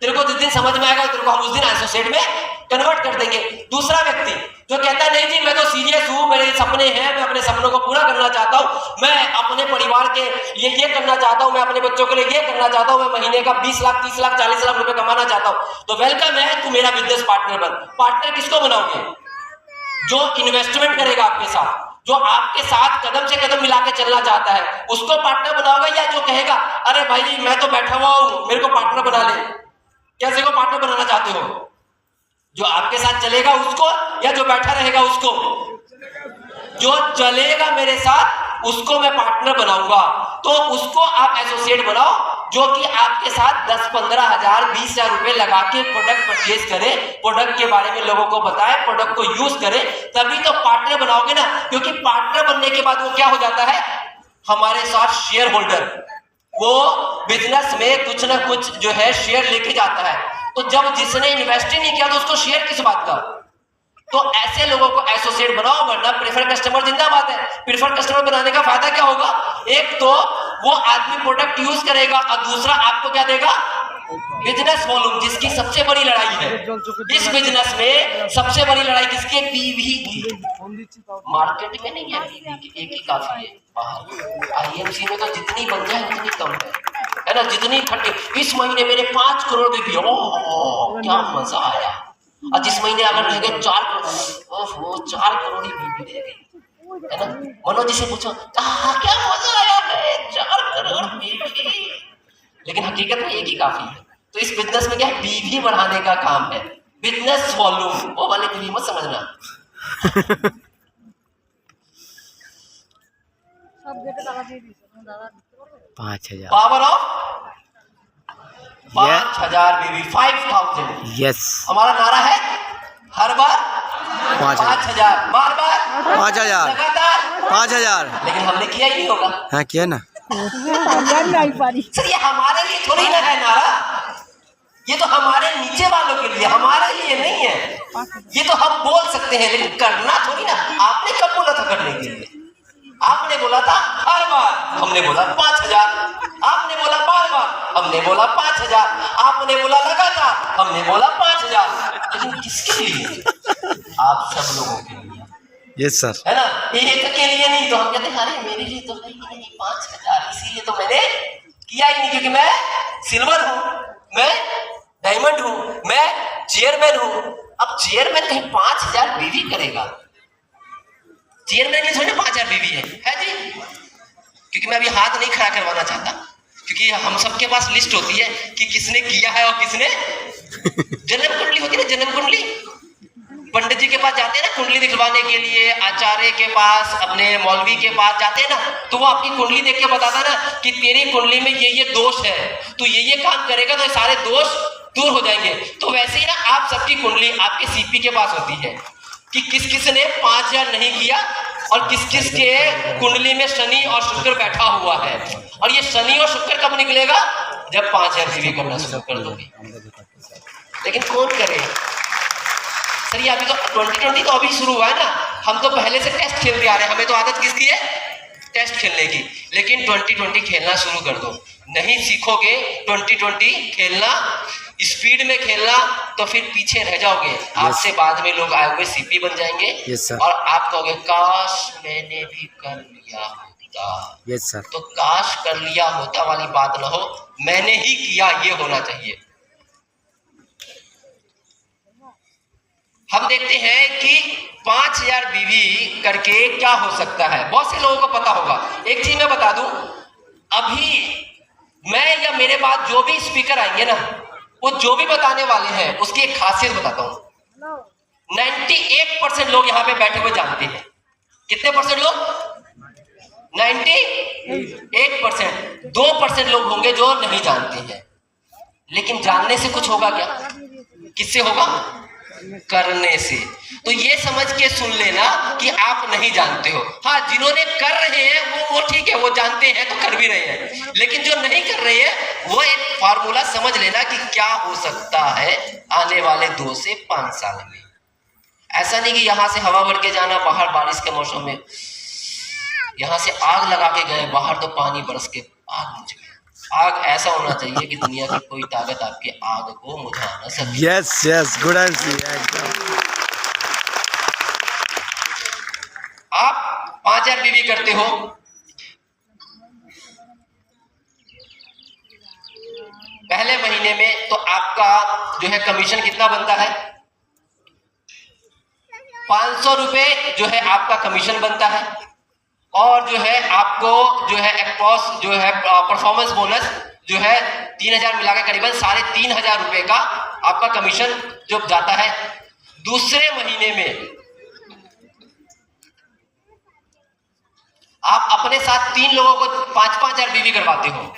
तेरे को जिस दिन समझ में आएगा तेरे को हम उस दिन एसोसिएट में कन्वर्ट कर देंगे। दूसरा व्यक्ति जो कहता है नहीं जी मैं तो सीरियस हूं, मेरे सपने हैं, मैं अपने सपनों को पूरा करना चाहता हूं, मैं अपने परिवार के लिए ये करना चाहता हूं, मैं अपने बच्चों के लिए ये करना चाहता हूं, मैं महीने का 20 लाख 30 लाख 40 लाख रुपए कमाना चाहता हूं, तो वेलकम है, तू मेरा बिजनेस पार्टनर बन। पार्टनर किसको बनाओगे? जो इन्वेस्टमेंट करेगा आपके साथ, जो आपके साथ कदम से कदम मिला के चलना चाहता है, उसको पार्टनर बनाओगे, या जो कहेगा अरे भाई मैं तो बैठा हुआ हूं मेरे को पार्टनर बना ले, कैसे को पार्टनर बनाना चाहते हो? जो आपके साथ चलेगा उसको, या जो बैठा रहेगा उसको? जो चलेगा मेरे साथ उसको मैं पार्टनर बनाऊंगा। तो उसको आप एसोसिएट बनाओ जो कि आपके साथ 10-15 हजार 20,000 रुपए लगा के प्रोडक्ट परचेज करे, प्रोडक्ट के बारे में लोगों को बताए, प्रोडक्ट को यूज करे, तभी तो पार्टनर बनाओगे ना। क्योंकि पार्टनर बनने के बाद वो क्या हो जाता है, हमारे साथ शेयर होल्डर, वो बिजनेस में कुछ ना कुछ जो है शेयर लेके जाता है। तो जब जिसने इन्वेस्ट ही नहीं किया तो उसको शेयर किस बात का? तो ऐसे लोगों को एसोसिएट बनाओ, वरना प्रेफर कस्टमर जिंदाबाद है। प्रेफर कस्टमर बनाने का फायदा क्या होगा? एक तो वो आदमी प्रोडक्ट यूज करेगा और दूसरा आपको क्या देगा? बिजनेस वॉल्यूम, जिसकी सबसे बड़ी लड़ाई है इस बिजनेस में। सबसे बड़ी लड़ाई किसकी? पीवी की। मार्केट में नहीं है पीवी की, एक ही काफी है। बाहर आईएमसी में तो जितनी बन जाए उतनी कम है ना, जितनी इकट्ठी। इस महीने मेरे 5 करोड़ भी, ओह क्या मजा आया। और जिस महीने अगर रह गए 4 करोड़, ओहो 4 करोड़ ही बीवी रह गई, है ना। मनोज जी से पूछो क्या मजा आया है, 4 करोड़ बीवी। लेकिन हकीकत में एक ही काफी है। तो इस बिजनेस में क्या है, बीवी बढ़ाने का काम है, बिजनेस वॉल्यूम। वो वाले बीवी मत समझना। 5,000। पावर ऑफ 5,000 बीवी, 5,000। यस। हमारा नारा है हर बार 5,000, बार बार 5,000, लगातार 5,000। लेकिन हमने किया ही नहीं होगा। हाँ किया ना। सर ये हमारे लिए थोड़ी ना है नारा, ये तो हमारे नीचे वालों के लिए, हमारे लिए नहीं है। ये तो हम बोल सकते हैं लेकिन करना थोड़ी ना। आपने कब बोला था करने के लिए? आपने बोला था हर बार, हमने बोला 5,000। आपने बोला बार बार, हमने बोला 5,000। आपने बोला लगातार, हमने बोला 5,000। लेकिन किसके लिए? आप सब लोगों के लिए। Yes sir. है ना, एक के लिए नहीं। तो हम कहते हैं अरे मेरे लिए तो है ही नहीं 5,000, इसीलिए तो मैंने किया ही नहीं। क्योंकि मैं सिल्वर हूं, मैं डायमंड हूं, मैं चेयरमैन हूं। अब चेयरमैन कहीं 5,000 बीवी करेगा? चेयरमैन के थोड़ी 5,000 बीवी है जी। क्योंकि मैं अभी हाथ नहीं खड़ा करवाना चाहता, क्योंकि हम सबके पास लिस्ट होती है कि किसने किया है और किसने। जन्म कुंडली होती है ना, जन्म कुंडली। पंडित जी के पास जाते हैं ना कुंडली दिखवाने के लिए, आचार्य के पास, अपने मौलवी के पास जाते हैं ना, तो वो आपकी कुंडली देख के बताता ना कि तेरी कुंडली में ये दोष है, तो ये काम करेगा तो ये सारे दोष दूर हो जाएंगे। तो वैसे ही ना आप सबकी कुंडली आपके सीपी के पास होती है कि किस किस ने 5,000 नहीं किया और किस किस के कुंडली में शनि और शुक्र बैठा हुआ है। और ये शनि और शुक्र कब निकलेगा? जब 5,000 बीवी करना शुरू कर दोगे। लेकिन कौन करे? सर ये अभी तो 2020 तो अभी शुरू हुआ है ना, हम तो पहले से टेस्ट खेलते आ रहे हैं। हमें तो आदत किसकी है? टेस्ट खेलने की। लेकिन 2020 खेलना शुरू कर दो। नहीं सीखोगे 2020 खेलना, स्पीड में खेलना, तो फिर पीछे रह जाओगे। आपसे बाद में लोग आए हुए सीपी बन जाएंगे। और आप कहोगे काश मैंने भी कर लिया होता। Yes sir. तो काश कर लिया होता वाली बात ना हो, मैंने ही किया ये होना चाहिए। हम देखते हैं कि 5,000 बीवी करके क्या हो सकता है। बहुत से लोगों को पता होगा। एक चीज मैं बता दूं, अभी मैं या मेरे बाद जो भी स्पीकर आएंगे ना, वो जो भी बताने वाले हैं उसकी एक खासियत बताता हूं। 98% लोग यहाँ पे बैठे हुए जानते हैं। कितने परसेंट लोग? 98%। 2% लोग होंगे जो नहीं जानते हैं। लेकिन जानने से कुछ होगा क्या? किससे होगा? करने से। तो ये समझ के सुन लेना कि आप नहीं जानते हो। हाँ, जिन्होंने कर रहे हैं वो ठीक है, वो जानते हैं तो कर भी रहे हैं। लेकिन जो नहीं कर रहे हैं वो एक फार्मूला समझ लेना कि क्या हो सकता है आने वाले 2 से 5 साल में। ऐसा नहीं कि यहां से हवा भर के जाना, बाहर बारिश के मौसम में यहां से आग लगा के गए, बाहर तो पानी बरस के आग बुझ गई। आग ऐसा होना चाहिए कि दुनिया की कोई ताकत आपकी आग को बुझा ना सके। Yes yes, good answer. आप 5,000 बीवी करते हो, पहले महीने में तो आपका जो है कमीशन कितना बनता है? 500 रुपये जो है आपका कमीशन बनता है, और जो है आपको जो है एक्पॉस जो है परफॉर्मेंस बोनस जो है 3000 मिला के करीबन 3500 रुपये का आपका कमीशन जो जाता है। दूसरे महीने में आप अपने साथ 3 लोगों को 5-5 हजार बीवी करवाते हो।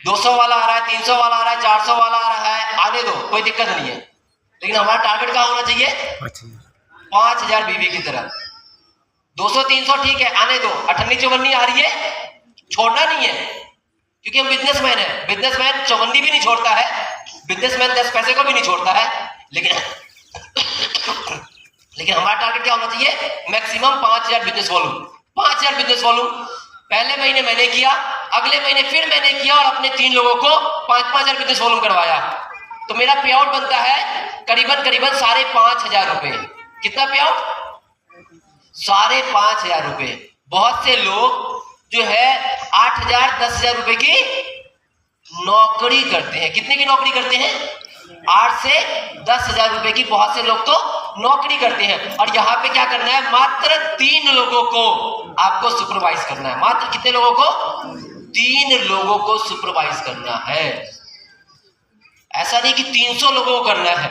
200 वाला आ रहा है, 300 वाला आ रहा है, 400 वाला आ रहा है, आने दो, कोई दिक्कत नहीं है, लेकिन हमारा टारगेट क्या होना चाहिए? 5000 बीवी की तरह। 200-300 ठीक है, आने दो, 58-54 आ रही है, छोड़ना नहीं है, क्योंकि हम बिजनेसमैन है। बिजनेसमैन 54 भी नहीं छोड़ता है, बिजनेसमैन 10 पैसे को भी नहीं छोड़ता है, लेकिन हमारा टारगेट क्या होना चाहिए? Maximum 5000 business volume. 5000 business volume पहले महीने मैंने किया, अगले महीने फिर मैंने किया, और अपने 3 लोगों को 5-5 हजार बिजनेस वॉल्यूम करवाया, तो मेरा पे आउट बनता है करीबन 5,500 रुपए। कितना पे आउट? 5,500 रुपए। बहुत से लोग जो है 8,000-10,000 रुपए की नौकरी करते हैं। कितने की नौकरी करते हैं? 8 से 10,000 रुपए की बहुत से लोग तो नौकरी करते हैं। और यहाँ पे क्या करना है? मात्र 3 लोगों को आपको सुपरवाइज करना है। मात्र कितने लोगों को? 3 लोगों को सुपरवाइज करना है। ऐसा नहीं कि 300 लोगों को करना है,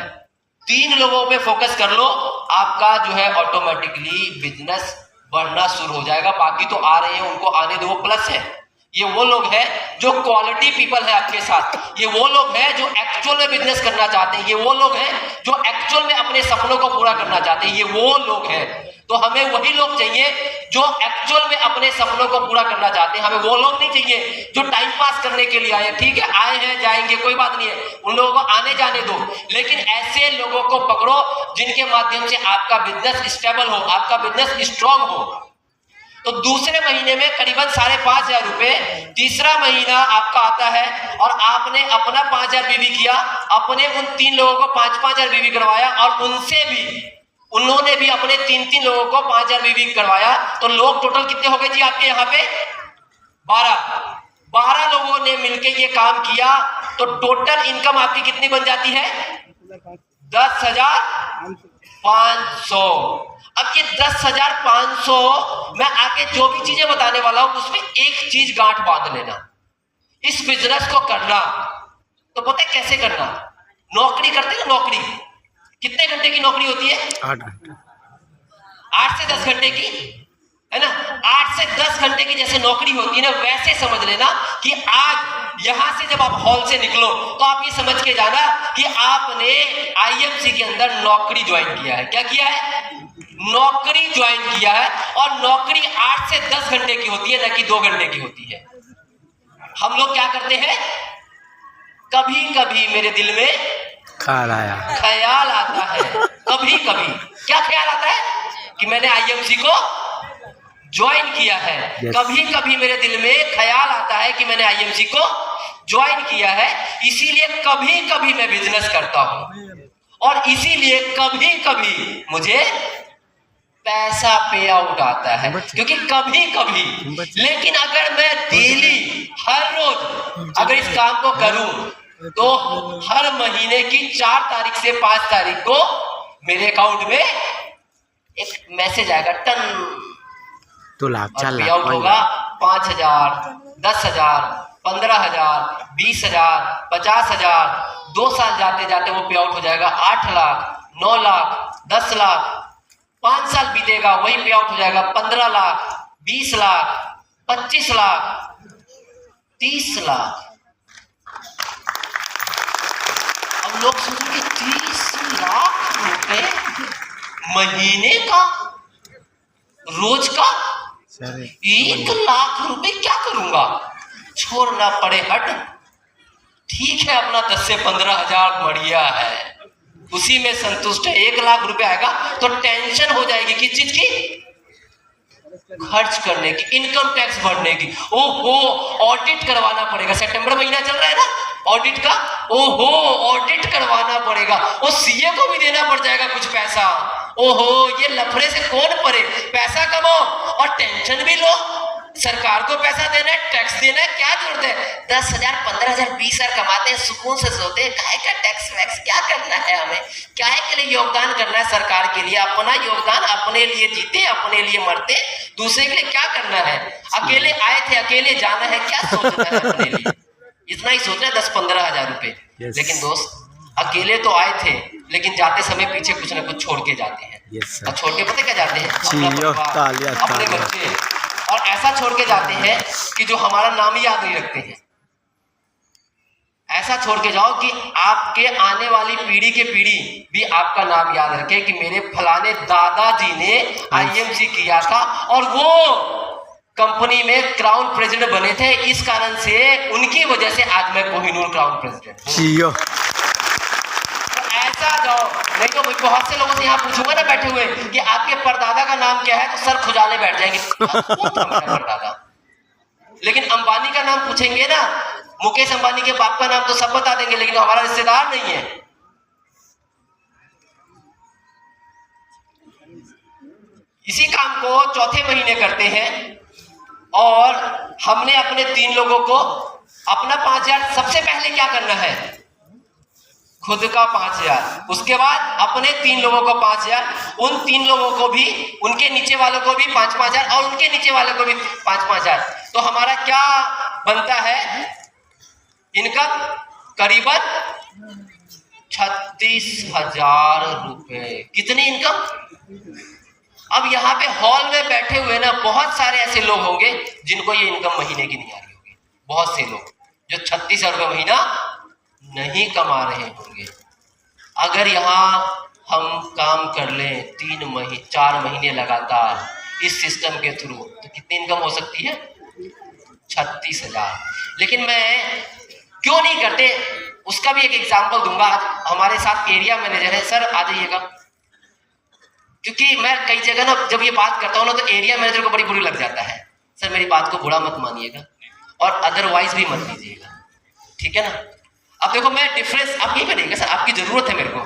3 लोगों पे फोकस कर लो, आपका जो है ऑटोमेटिकली बिजनेस बढ़ना शुरू हो जाएगा। बाकी तो आ रहे हैं, उनको आने दो, वो प्लस है। ये वो लोग हैं जो क्वालिटी पीपल है आपके साथ, ये वो लोग हैं जो एक्चुअल में बिजनेस करना चाहते हैं, ये वो लोग हैं जो एक्चुअल में अपने सपनों को पूरा करना चाहते हैं, ये वो लोग हैं। तो हमें वही लोग चाहिए जो एक्चुअल में अपने सपनों को पूरा करना चाहते हैं। हमें वो लोग नहीं चाहिए जो टाइम पास करने के लिए आए। ठीक है, आए हैं, जाएंगे, कोई बात नहीं है, उन लोगों को आने जाने दो, लेकिन ऐसे लोगों को पकड़ो जिनके माध्यम से आपका बिजनेस स्टेबल हो, आपका बिजनेस स्ट्रांग हो। तो दूसरे महीने में करीबन 5,500 रुपए, तीसरा महीना आपका आता है और आपने अपना 5,000 बीवी किया, अपने उन 3 लोगों को 5-5 हजार बीवी करवाया, और उनसे भी उन्होंने भी अपने 3-3 लोगों को 5,000 बीवी करवाया। तो लोग टोटल कितने हो गए जी आपके यहाँ पे? 12 लोगों ने मिलकर ये काम किया। तो टोटल इनकम आपकी कितनी बन जाती है? 10,500। अब ये 10,500 मैं आगे जो भी चीजें बताने वाला हूं उसमें एक चीज गांठ बांध लेना, इस बिजनेस को करना। तो पता है कैसे करना? नौकरी करते हैं, नौकरी कितने घंटे की नौकरी होती है? 8 घंटे, 8 से 10 घंटे की, है ना? 8 से 10 घंटे की जैसे नौकरी होती है ना, वैसे समझ लेना कि आज यहां से जब आप हॉल से निकलो तो आप ये समझ के जाना कि आपने आईएमसी के अंदर नौकरी ज्वाइन किया है। क्या किया है? नौकरी ज्वाइन किया है। और नौकरी 8 से 10 घंटे की होती है, ना कि 2 घंटे की होती है। हम लोग क्या करते हैं? कभी कभी मेरे दिल में ख्याल आता है, कभी कभी। क्या ख्याल आता है? कि मैंने आईएमसी को ज्वाइन किया है। कभी कभी मेरे दिल में ख्याल आता है कि मैंने आईएमसी को ज्वाइन किया है, इसीलिए कभी कभी मैं बिजनेस करता हूं, और इसीलिए कभी कभी मुझे पैसा पे आउट आता है, क्योंकि कभी कभी। लेकिन अगर मैं डेली हर रोज अगर इस काम को करूं तो हर महीने की 4 तारीख से 5 तारीख को मेरे अकाउंट में एक मैसेज आएगा, टन 2 लाख 4 पे आउट होगा। 5,000, 10,000, 15,000, 20,000, 50,000। 2 साल जाते जाते वो पे आउट हो जाएगा 8 लाख, 9 लाख, 10 लाख। 5 साल बीतेगा, वही पे आउट हो जाएगा 15 लाख, 20 लाख, 25 लाख, 30 लाख। अब लोग सोचेंगे 30 लाख रुपए महीने का, रोज का? 1 लाख रुपए क्या करूंगा? छोड़ना पड़े हट। ठीक है, अपना 10 से 15 हजार बढ़िया है, उसी में संतुष्ट है। 1 लाख रुपए आएगा तो टेंशन हो जाएगी किस चीज की? खर्च करने की, इनकम टैक्स भरने की। ओहो, ऑडिट करवाना पड़ेगा। सितंबर महीना चल रहा है ना ऑडिट का। ओहो, ऑडिट करवाना पड़ेगा, वो सीए को भी देना पड़ जाएगा कुछ पैसा। ओहो, ये लफड़े से कौन पड़े? पैसा कमाओ और टेंशन भी लो, सरकार को पैसा देना है, टैक्स देना है, क्या जरूरत है? 10,000 15,000 20,000 कमाते हैं, सुकून से सोते हैं, काहे का टैक्स वैक्स क्या करना है? हमें काहे के लिए योगदान करना है सरकार के लिए? अपना योगदान, अपने लिए जीते, अपने लिए मरते, दूसरे के लिए क्या करना है? अकेले आए थे, अकेले जाना है, क्या सोचना है अपने लिए? इतना ही सोचना है 10-15 हजार रुपए। लेकिन दोस्त, अकेले तो आए थे, लेकिन जाते समय पीछे कुछ ना कुछ छोड़ के जाते हैं। और छोड़ के पता क्या जाते हैं? अपने बच्चे, और ऐसा छोड़ के जाते हैं कि जो हमारा नाम ही याद नहीं रखते हैं। ऐसा छोड़ के जाओ कि आपके आने वाली पीढ़ी के पीढ़ी भी आपका नाम याद रखे कि मेरे फलाने दादाजी ने आईएमसी किया था और वो कंपनी में क्राउन प्रेसिडेंट बने थे, इस कारण से उनकी वजह से आज मैं कोहिनूर क्राउन प्रेसिडेंट हूं। ऐसा जाओ, नहीं तो बहुत से लोगों से यहाँ पूछूंगा ना बैठे हुए कि आपके परदादा का नाम क्या है, तो सर खुजाने बैठ जाएंगे परदादा। लेकिन अंबानी का नाम पूछेंगे ना, मुकेश अंबानी के बाप का नाम तो सब बता देंगे, लेकिन हमारा रिश्तेदार नहीं है। इसी काम को चौथे महीने करते हैं और हमने अपने 3 लोगों को अपना 5,000 सबसे पहले क्या करना है? खुद का 5,000, उसके बाद अपने 3 लोगों को 5,000, उन 3 लोगों को भी, उनके नीचे वालों को भी 5,000 और उनके नीचे वालों को भी 5,000। तो हमारा क्या बनता है? इनकम करीबन 36,000 रुपए। कितनी इनकम? अब यहाँ पे हॉल में बैठे हुए ना बहुत सारे ऐसे लोग होंगे जिनको ये इनकम महीने की नहीं आ रही होगी। बहुत से लोग जो 36,000 रुपये महीना नहीं कमा रहे होंगे। अगर यहाँ हम काम कर लें 4 महीने लगातार इस सिस्टम के थ्रू, तो कितनी इनकम हो सकती है? 36,000। लेकिन मैं क्यों नहीं करते, उसका भी एक एग्जाम्पल दूंगा। आज हमारे साथ एरिया मैनेजर है, सर आ जाइएगा। क्योंकि मैं कई जगह ना जब ये बात करता हूँ ना तो एरिया मैनेजर को बड़ी बुरी लग जाता है। सर मेरी बात को बुरा मत मानिएगा और अदरवाइज भी मत लीजिएगा, ठीक है ना? अब देखो मैं डिफरेंस आप यही करिएगा, सर आपकी जरूरत है मेरे को,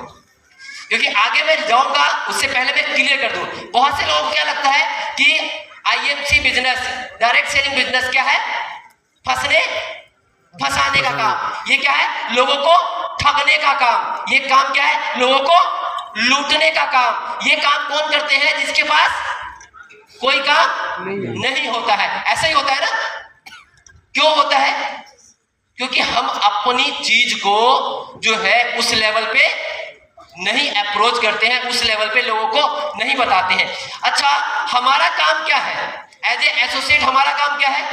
क्योंकि आगे मैं जाऊंगा उससे पहले मैं क्लियर कर दूं। बहुत से लोगों को क्या लगता है कि IMC business, direct selling business क्या है? फंसाने का काम। ये क्या है? लोगों को ठगने का काम। ये काम क्या है? लोगों को लूटने का काम। ये काम कौन करते हैं? जिसके पास कोई काम नहीं होता है। ऐसा ही होता है ना? क्यों होता है? क्योंकि हम अपनी चीज को जो है उस लेवल पे नहीं अप्रोच करते हैं, उस लेवल पे लोगों को नहीं बताते हैं। अच्छा, हमारा काम क्या है? एज ए एसोसिएट हमारा काम क्या है?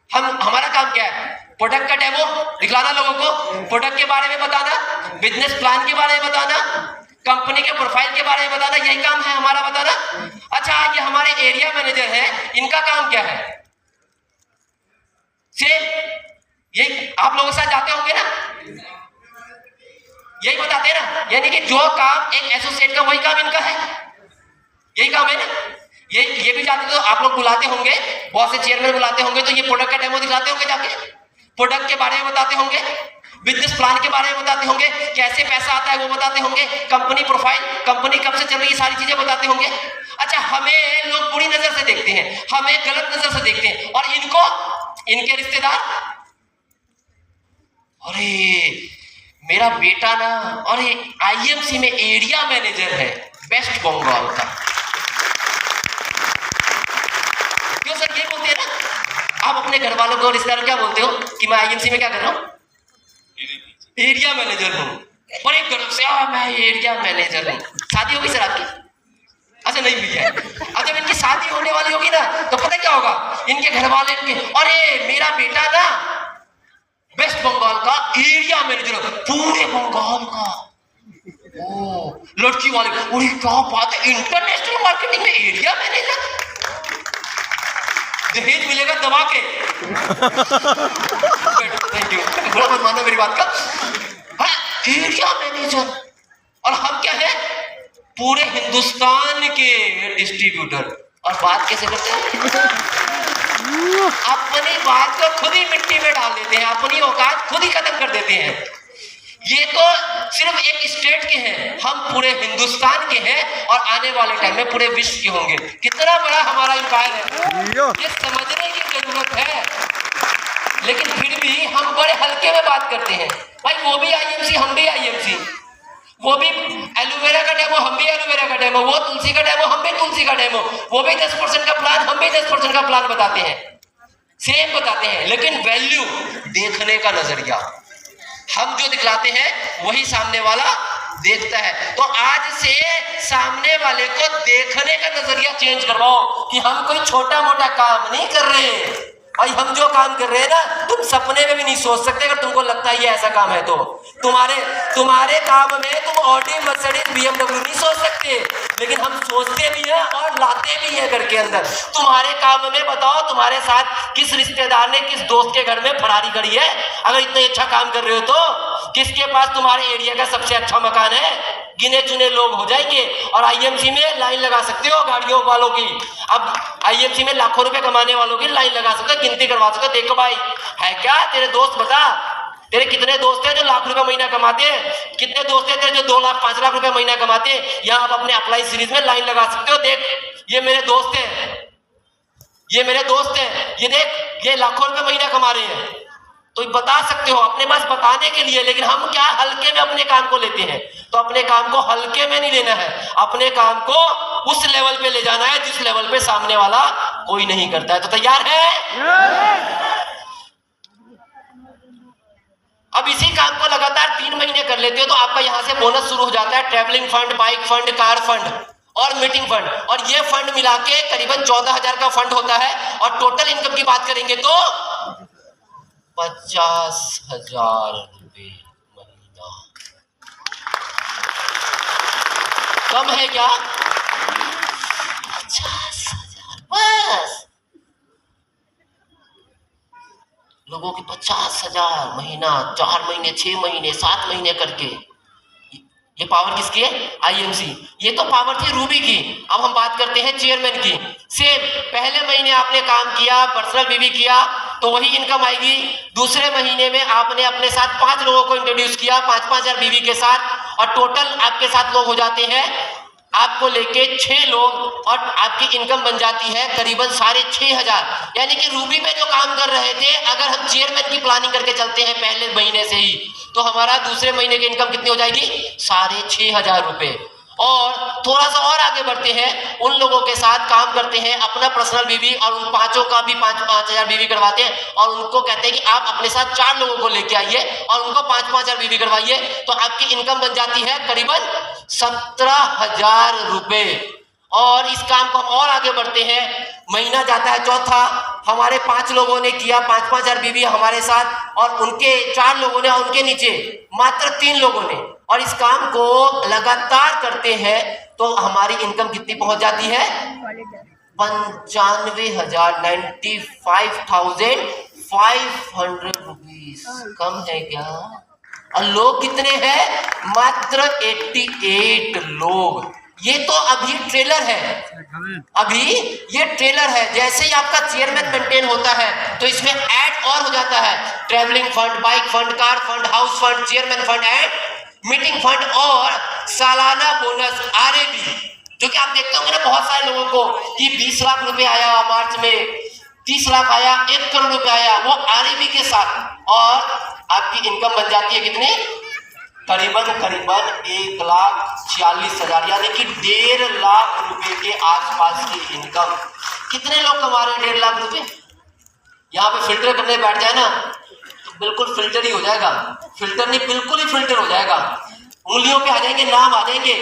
हमारा काम क्या है? प्रोडक्ट का डेमो दिखलाना, लोगों को प्रोडक्ट के बारे में बताना, बिजनेस प्लान के बारे में बताना, कंपनी के प्रोफाइल के बारे में बताना, यही काम है हमारा बताना। अच्छा, ये हमारे एरिया मैनेजर हैं, इनका काम क्या है? सेम यही आप लोगों के साथ जाते होंगे ना, यही बताते हैं ना। यानी कि जो काम एक एसोसिएट का वही काम इनका है, यही काम है ना। ये भी जाते तो आप लोग बुलाते होंगे, बहुत से चेयरमैन बुलाते होंगे, तो ये प्रोडक्ट का डेमो दिखाते होंगे, जाके प्रोडक्ट के बारे में बताते होंगे, बिजनेस प्लान के बारे में बताते होंगे, कैसे पैसा आता है वो बताते होंगे, कंपनी प्रोफाइल, कंपनी कब से चल रही है, सारी चीजें बताते होंगे। अच्छा, हमें लोग बुरी नजर से देखते हैं, हमें गलत नजर से देखते हैं, और इनको इनके रिश्तेदार, अरे मेरा बेटा ना, अरे आईएमसी में एरिया मैनेजर है वेस्ट बंगाल का। क्यों सर? ये बोलते हैं ना। आप अपने घर वालों को, रिश्तेदारों क्या बोलते हो कि मैं आईएमसी में क्या कर रहा हूं? एरिया मैनेजर हूं। बड़े गर्व से मैं एरिया मैनेजर हूं। शादी होगी सर आपकी? अच्छा, नहीं हुई है। अब जब इनकी शादी होने वाली होगी ना तो पता क्या होगा? इनके घर वाले अरे मेरा बेटा ना वेस्ट बंगाल का एरिया मैनेजर, पूरे बंगाल का। ओ, लड़की वाले, अरे क्या बात है, इंटरनेशनल मार्केटिंग में एरिया मैनेजर, दहेज मिलेगा दबा के। थैंक यू, थोड़ा मत मानो मेरी बात का। हाँ, एरिया मैनेजर, और हम क्या है? पूरे हिंदुस्तान के डिस्ट्रीब्यूटर। और बात कैसे करते हैं? अपनी बात को खुद ही मिट्टी में डाल देते हैं, अपनी औकात खुद ही खत्म कर देते हैं। ये तो सिर्फ एक स्टेट के हैं, हम पूरे हिंदुस्तान के हैं और आने वाले टाइम में पूरे विश्व के होंगे। कितना बड़ा हमारा एम्पायर है, ये समझने की जरूरत है। लेकिन फिर भी हम बड़े हल्के में बात करते हैं। भाई वो भी आईएमसी, हम भी आईएमसी, वो भी एलोवेरा का डेमो, हम भी एलोवेरा का डेमो, वो तुलसी का डेमो, हम भी तुलसी का डेमो, वो भी 10% का प्लान, हम भी 10% का प्लान बताते हैं, सेम बताते हैं। लेकिन वैल्यू, देखने का नजरिया, हम जो दिखलाते हैं वही सामने वाला देखता है। तो आज से सामने वाले को देखने का नजरिया चेंज करवाओ कि हम कोई छोटा मोटा काम नहीं कर रहे हैं। भाई हम जो काम कर रहे हैं ना, तुम सपने में भी नहीं सोच सकते। अगर तुमको लगता है ये ऐसा काम है तो तुम्हारे काम में तुम ऑडी, मर्सिडीज, बीएमडब्ल्यू नहीं सोच सकते, लेकिन हम सोचते भी हैं और लाते भी हैं घर के अंदर। तुम्हारे काम में बताओ, तुम्हारे साथ किस रिश्तेदार ने, किस दोस्त के घर में फरारी करी है? अगर इतना अच्छा काम कर रहे हो तो किसके पास तुम्हारे एरिया का सबसे अच्छा मकान है? गिने चुने लोग हो जाएंगे। और आईएमसी में लाइन लगा सकते हो गाड़ियों वालों की। अब आईएमसी में लाखों रुपए कमाने वालों की लाइन लगा सकते हो, गिनती करवा सकते हो। देखो भाई है क्या तेरे दोस्त, बता तेरे कितने दोस्त हैं जो लाख रुपए महीना कमाते हैं? कितने दोस्त हैं तेरे जो 2 लाख 5 लाख रुपए महीना कमाते हैं? यहाँ आप अपने अप्लाई सीरीज में लाइन लगा सकते हो। देख ये मेरे दोस्त हैं, ये मेरे दोस्त हैं, ये देख ये लाखों रुपए महीना कमा रहे हैं। तो बता सकते हो अपने पास बताने के लिए। लेकिन हम क्या हल्के में अपने काम को लेते हैं। तो अपने काम को हल्के में नहीं लेना है, अपने काम को उस लेवल पे ले जाना है जिस लेवल पे सामने वाला कोई नहीं करता है। तो तैयार है? अब इसी काम को लगातार 3 महीने कर लेते हो तो आपका यहां से बोनस शुरू हो जाता है। Travelling fund, bike fund, car fund और मीटिंग फंड, और ये फंड मिला के करीबन 14,000 का फंड होता है। और टोटल इनकम की बात करेंगे तो 50,000 रुपए महीना। कम है क्या? 50,000 बस। लोगों के 50,000 महीना, 4 महीने, 6 महीने, 7 महीने करके। ये पावर किसकी है? आईएमसी। ये तो पावर थी रूबी की। अब हम बात करते हैं चेयरमैन की। सेम पहले महीने आपने काम किया, पर्सनल बीवी किया तो वही इनकम आएगी। दूसरे महीने में आपने अपने साथ 5 लोगों को इंट्रोड्यूस किया 5,000 बीवी के साथ, और टोटल आपके साथ लोग हो जाते हैं आपको लेके 6 लोग, और आपकी इनकम बन जाती है करीबन 6,500। यानी कि रूबी में जो काम कर रहे थे, अगर हम चेयरमैन की प्लानिंग करके चलते हैं पहले महीने से ही, तो हमारा दूसरे महीने की इनकम कितनी हो जाएगी? 6,500 रुपए। और थोड़ा सा और आगे बढ़ते हैं, उन लोगों के साथ काम करते हैं अपना पर्सनल बीवी, और उन 5 का भी 5,000 बीवी करवाते हैं, और उनको कहते हैं कि आप अपने साथ 4 लोगों को लेके आइए और उनको 5,000 बीवी करवाइए। तो आपकी इनकम बन जाती है करीबन 17,000 रुपए। और इस काम को हम और आगे बढ़ते हैं, महीना जाता है चौथा, हमारे 5 लोगों ने किया 5,000 बीवी हमारे साथ, और उनके 4 लोगों ने, और उनके नीचे मात्र 3 लोगों ने, और इस काम को लगातार करते हैं तो हमारी इनकम कितनी पहुंच जाती है? 95,000, 95,500 रुपीज। कम है क्या? और लोग कितने हैं? मात्र 88 लोग। ये तो अभी ट्रेलर है, अभी ये ट्रेलर है। जैसे ही आपका चेयरमैन मेंटेन होता है तो इसमें ऐड और हो जाता है, travelling fund, bike fund, car fund, house fund, chairman fund and meeting fund, और सालाना बोनस आरएबी। जो कि आप देखते होंगे ना बहुत सारे लोगों को कि 20 लाख रुपए आया मार्च में, 30 लाख आया, 1 करोड़ रुपए आया, वो आरएबी के साथ। और आपकी इनकम बन जाती है कितनी? करीबन 1,40,000, यानी कि 1.5 लाख रुपए के आसपास की इनकम। कितने लोग कमा रहे हैं 1.5 लाख रुपए? यहाँ पे फिल्टर करने बैठ जाए ना तो बिल्कुल फिल्टर ही हो जाएगा। फिल्टर नहीं, बिल्कुल ही फिल्टर हो जाएगा, उंगलियों पे आ जाएंगे, नाम आ जाएंगे।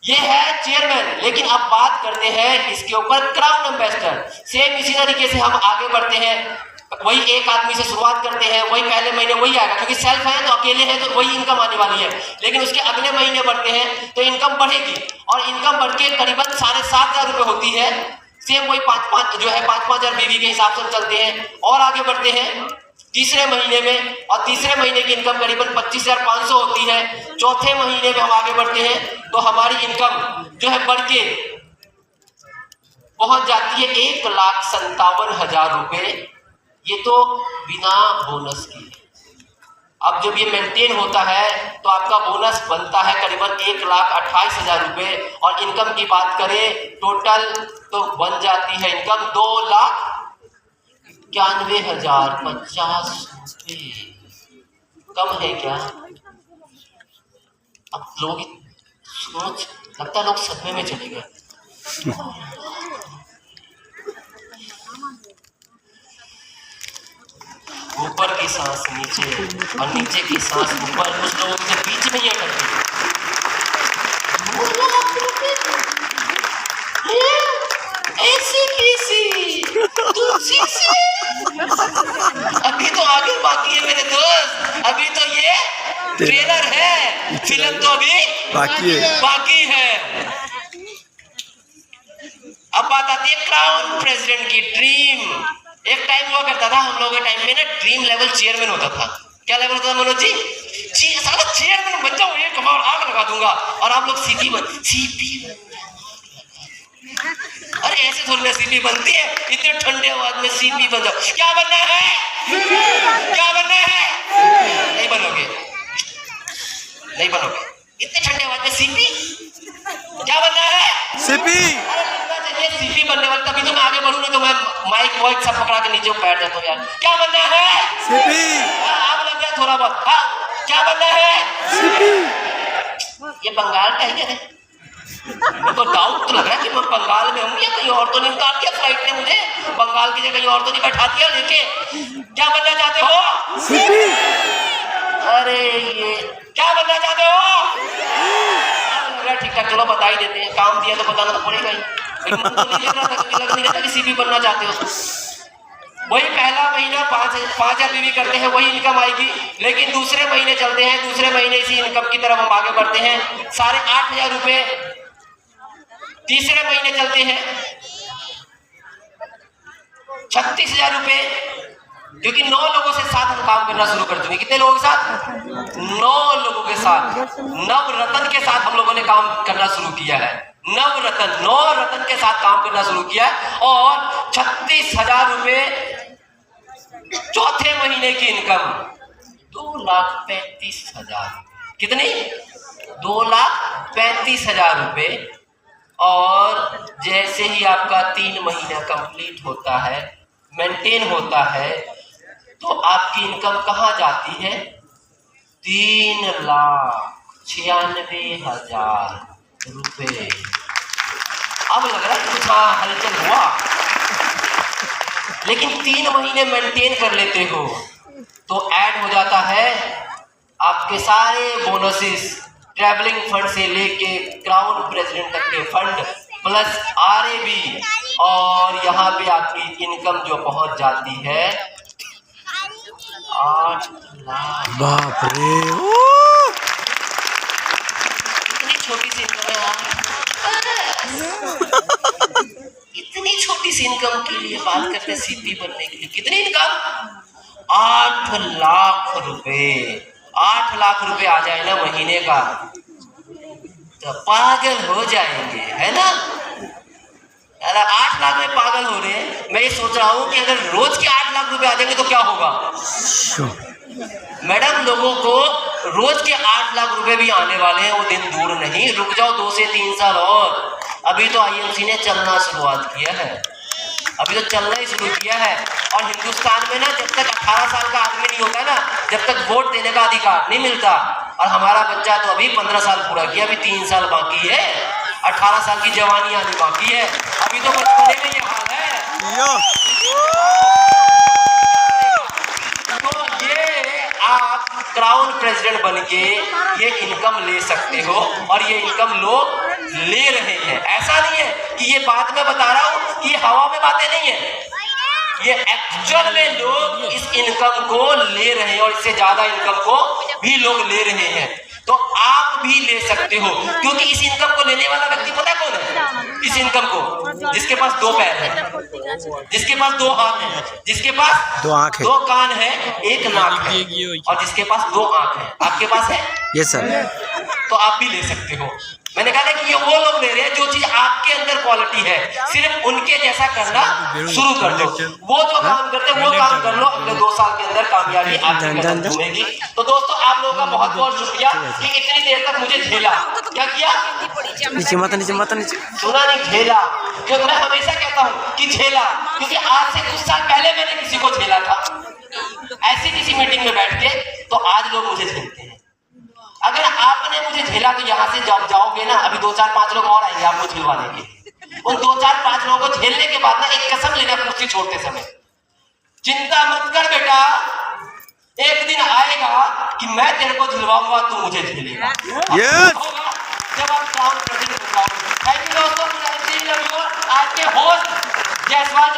ये है चेयरमैन। लेकिन अब बात करते हैं इसके ऊपर क्राउन एम्बेसडर। सेम इसी तरीके से हम आगे बढ़ते हैं, वही एक आदमी से शुरुआत करते हैं, वही पहले महीने वही आएगा, क्योंकि सेल्फ है तो अकेले है तो वही इनकम आने वाली है। लेकिन उसके अगले महीने बढ़ते हैं तो इनकम बढ़ेगी, और इनकम बढ़ के करीबन 7,500 रुपए होती है। सेम वही 5,000 बीवी के हिसाब से हम चलते हैं और आगे बढ़ते हैं तीसरे महीने में, और तीसरे महीने की इनकम करीबन 25,500 होती है। चौथे महीने में हम आगे बढ़ते हैं तो हमारी इनकम जो है बढ़ के पहुंच जाती है 1,57,000 रुपए। ये तो बिना बोनस की। अब जब ये मेंटेन होता है तो आपका बोनस बनता है करीबन 1,28,000 रुपये, और इनकम की बात करें टोटल तो बन जाती है इनकम 2,91,050 रुपये। कम है क्या? अब लोग सोच, लगता है लोग सदमे में चले गए। ऊपर की सांस नीचे और नीचे की सांस ऊपर, कुछ लोगों के बीच में ये करते हैं। ऐसी कैसी तुलसी से? अभी तो आगे बाकी है मेरे दोस्त, अभी तो ये ट्रेलर है, फिल्म तो अभी बाकी है। अब बात आती है क्राउन प्रेसिडेंट की ड्रीम। एक टाइम हुआ करता था हम लोगों के टाइम में ना, ड्रीम लेवल चेयरमैन होता था। क्या लेवल होता था मनोज जी? साला चेयरमैन बन जाऊं, एक कमाल आग लगा दूंगा। और आप लोग सीपी अरे ऐसे थोड़ी ना सीपी बनती है, इतने ठंडे आवाज में सीपी बन जाओ। क्या बनना है? क्या बनना है? नहीं बनोगे, नहीं बनोगे। इतने ठंडे आवाज में सीपी? क्या बनना है? सीपी। ये सीपी बनने वाला, तभी तो मैं आगे बढ़ूं, ना तो मैं माइक वाइक सब पकड़ा के नीचे बैठ जाता हूँ यार। क्या बनना है? सीपी। आग लग जाए थोड़ा बहुत। हाँ, क्या बनना है? सीपी। ये बंगाल का ही है। मेरे को डाउट तो लग रहा है कि मैं बंगाल में हूँ या कहीं और तो नहीं उतार दिया फ्लाइट ने मुझे, बंगाल की जगह कहीं और तो नहीं बैठा दिया लेके। क्या बनना चाहते हो? सीपी। अरे ये क्या बनना चाहते हो? ठीक ठाक, चलो बता ही देते हैं, काम दिया तो बताना तो पड़ेगा ही। मन तो नहीं लग रहा था, क्योंकि लग नहीं रहा था कि सीपी बनना चाहते हो। वही पहला महीना 5,000 बीवी करते हैं, वही इनकम आएगी। लेकिन दूसरे महीने चलते हैं, दूसरे महीने इसी इनकम की तरफ हम आगे बढ़ते हैं, 8,500 रुपये। तीसरे महीने चलते हैं 36,000 रुपये, क्योंकि 9 लोगों से साथ हम काम करना शुरू कर चुके। कितने लोगों के साथ? 9 लोगों के साथ। नवरत्न के साथ हम लोगों ने काम करना शुरू किया है। नवरत्न, 9 रत्न के साथ काम करना शुरू किया, और 36,000 रुपये चौथे महीने की इनकम 2,35,000। कितनी? 2,35,000 रुपये। और जैसे ही आपका 3 महीना कंप्लीट होता है, मेंटेन होता है, तो आपकी इनकम कहाँ जाती है? 3,96,000 रुपये। अब लग रहा है कुछ हलचल हुआ, लेकिन 3 महीने मेंटेन कर लेते हो तो ऐड हो जाता है आपके सारे बोनसेस, ट्रैवलिंग फंड से लेके क्राउन प्रेसिडेंट तक के फंड, प्लस RAB, और यहाँ पे आपकी इनकम जो पहुंच जाती है 8 लाख। बाप रे, इतनी छोटी सी इनकम है यार। इतनी छोटी सी इनकम के लिए बात करते सीपी बनने के लिए। कितनी इनकम? 8 लाख रुपए। 8 लाख रुपए आ जाए ना महीने का तो पागल हो जाएंगे, है ना? अरे 8 लाख में पागल हो रहे हैं। मैं ये सोच रहा हूँ कि अगर रोज के 8 लाख रुपए आ जाएंगे तो क्या होगा? मैडम, लोगों को रोज के 8 लाख रुपए भी आने वाले हैं, वो दिन दूर नहीं। रुक जाओ 2 से 3 साल और। अभी तो IMC ने चलना शुरुआत किया है, अभी तो चलना ही शुरू किया है। और हिंदुस्तान में ना, जब तक 18 साल का आदमी नहीं होता ना, जब तक वोट देने का अधिकार नहीं मिलता। और हमारा बच्चा तो अभी 15 साल पूरा किया, अभी 3 साल बाकी है, 18 साल की जवानी आनी बाकी है। अभी तो बचपने में ये हाल है। तो ये आप क्राउन प्रेसिडेंट बन के ये इनकम ले सकते हो, और ये इनकम लोग ले रहे हैं। ऐसा नहीं है कि ये बात मैं बता रहा हूँ, ये हवा में बातें नहीं है, ये एक्चुअल में लोग इस इनकम को ले रहे हैं, और इससे ज्यादा इनकम को भी लोग ले रहे हैं। तो आप भी ले सकते हो, क्योंकि इस इनकम को लेने वाला व्यक्ति पता कौन है? इस इनकम को, जिसके पास 2 पैर है, जिसके पास 2 हाथ है, जिसके पास 2 आँख है, 2 कान है, 1 नाक है, और जिसके पास 2 आँख है। आपके पास है? Yes sir. तो आप भी ले सकते हो। मैंने कहा ना कि ये वो लोग ले रहे हैं जो चीज आपके अंदर क्वालिटी है, सिर्फ उनके जैसा करना शुरू कर दो। वो जो काम करते हैं वो काम कर लो, अगले 2 साल के अंदर कामयाबी आपके कदम चूमेगी। तो दोस्तों आप लोगों का बहुत बहुत शुक्रिया कि इतनी देर तक मुझे झेला। क्या किया? नीचे मत नीचे मत नीचे सुना नहीं, झेला। क्योंकि मैं हमेशा कहता हूँ कि झेला, क्योंकि आज से कुछ साल पहले मैंने किसी को झेला था ऐसी किसी मीटिंग में बैठ के, तो आज लोग मुझे झेलते हैं। अगर आपने मुझे झेला तो यहाँ से जब जाओगे ना, अभी 2-4-5 लोग और आएंगे आपको झेलवा देंगे। उन 2-4-5 लोगों को झेलने के बाद ना एक कसम लेना कुर्सी छोड़ते समय, चिंता मत कर बेटा, एक दिन आएगा कि मैं तेरे को झिलवाऊंगा, तू मुझे झेलेगा। जब आप काम करते। थैंक यू दोस्तों, आज के होस्ट जायसवाल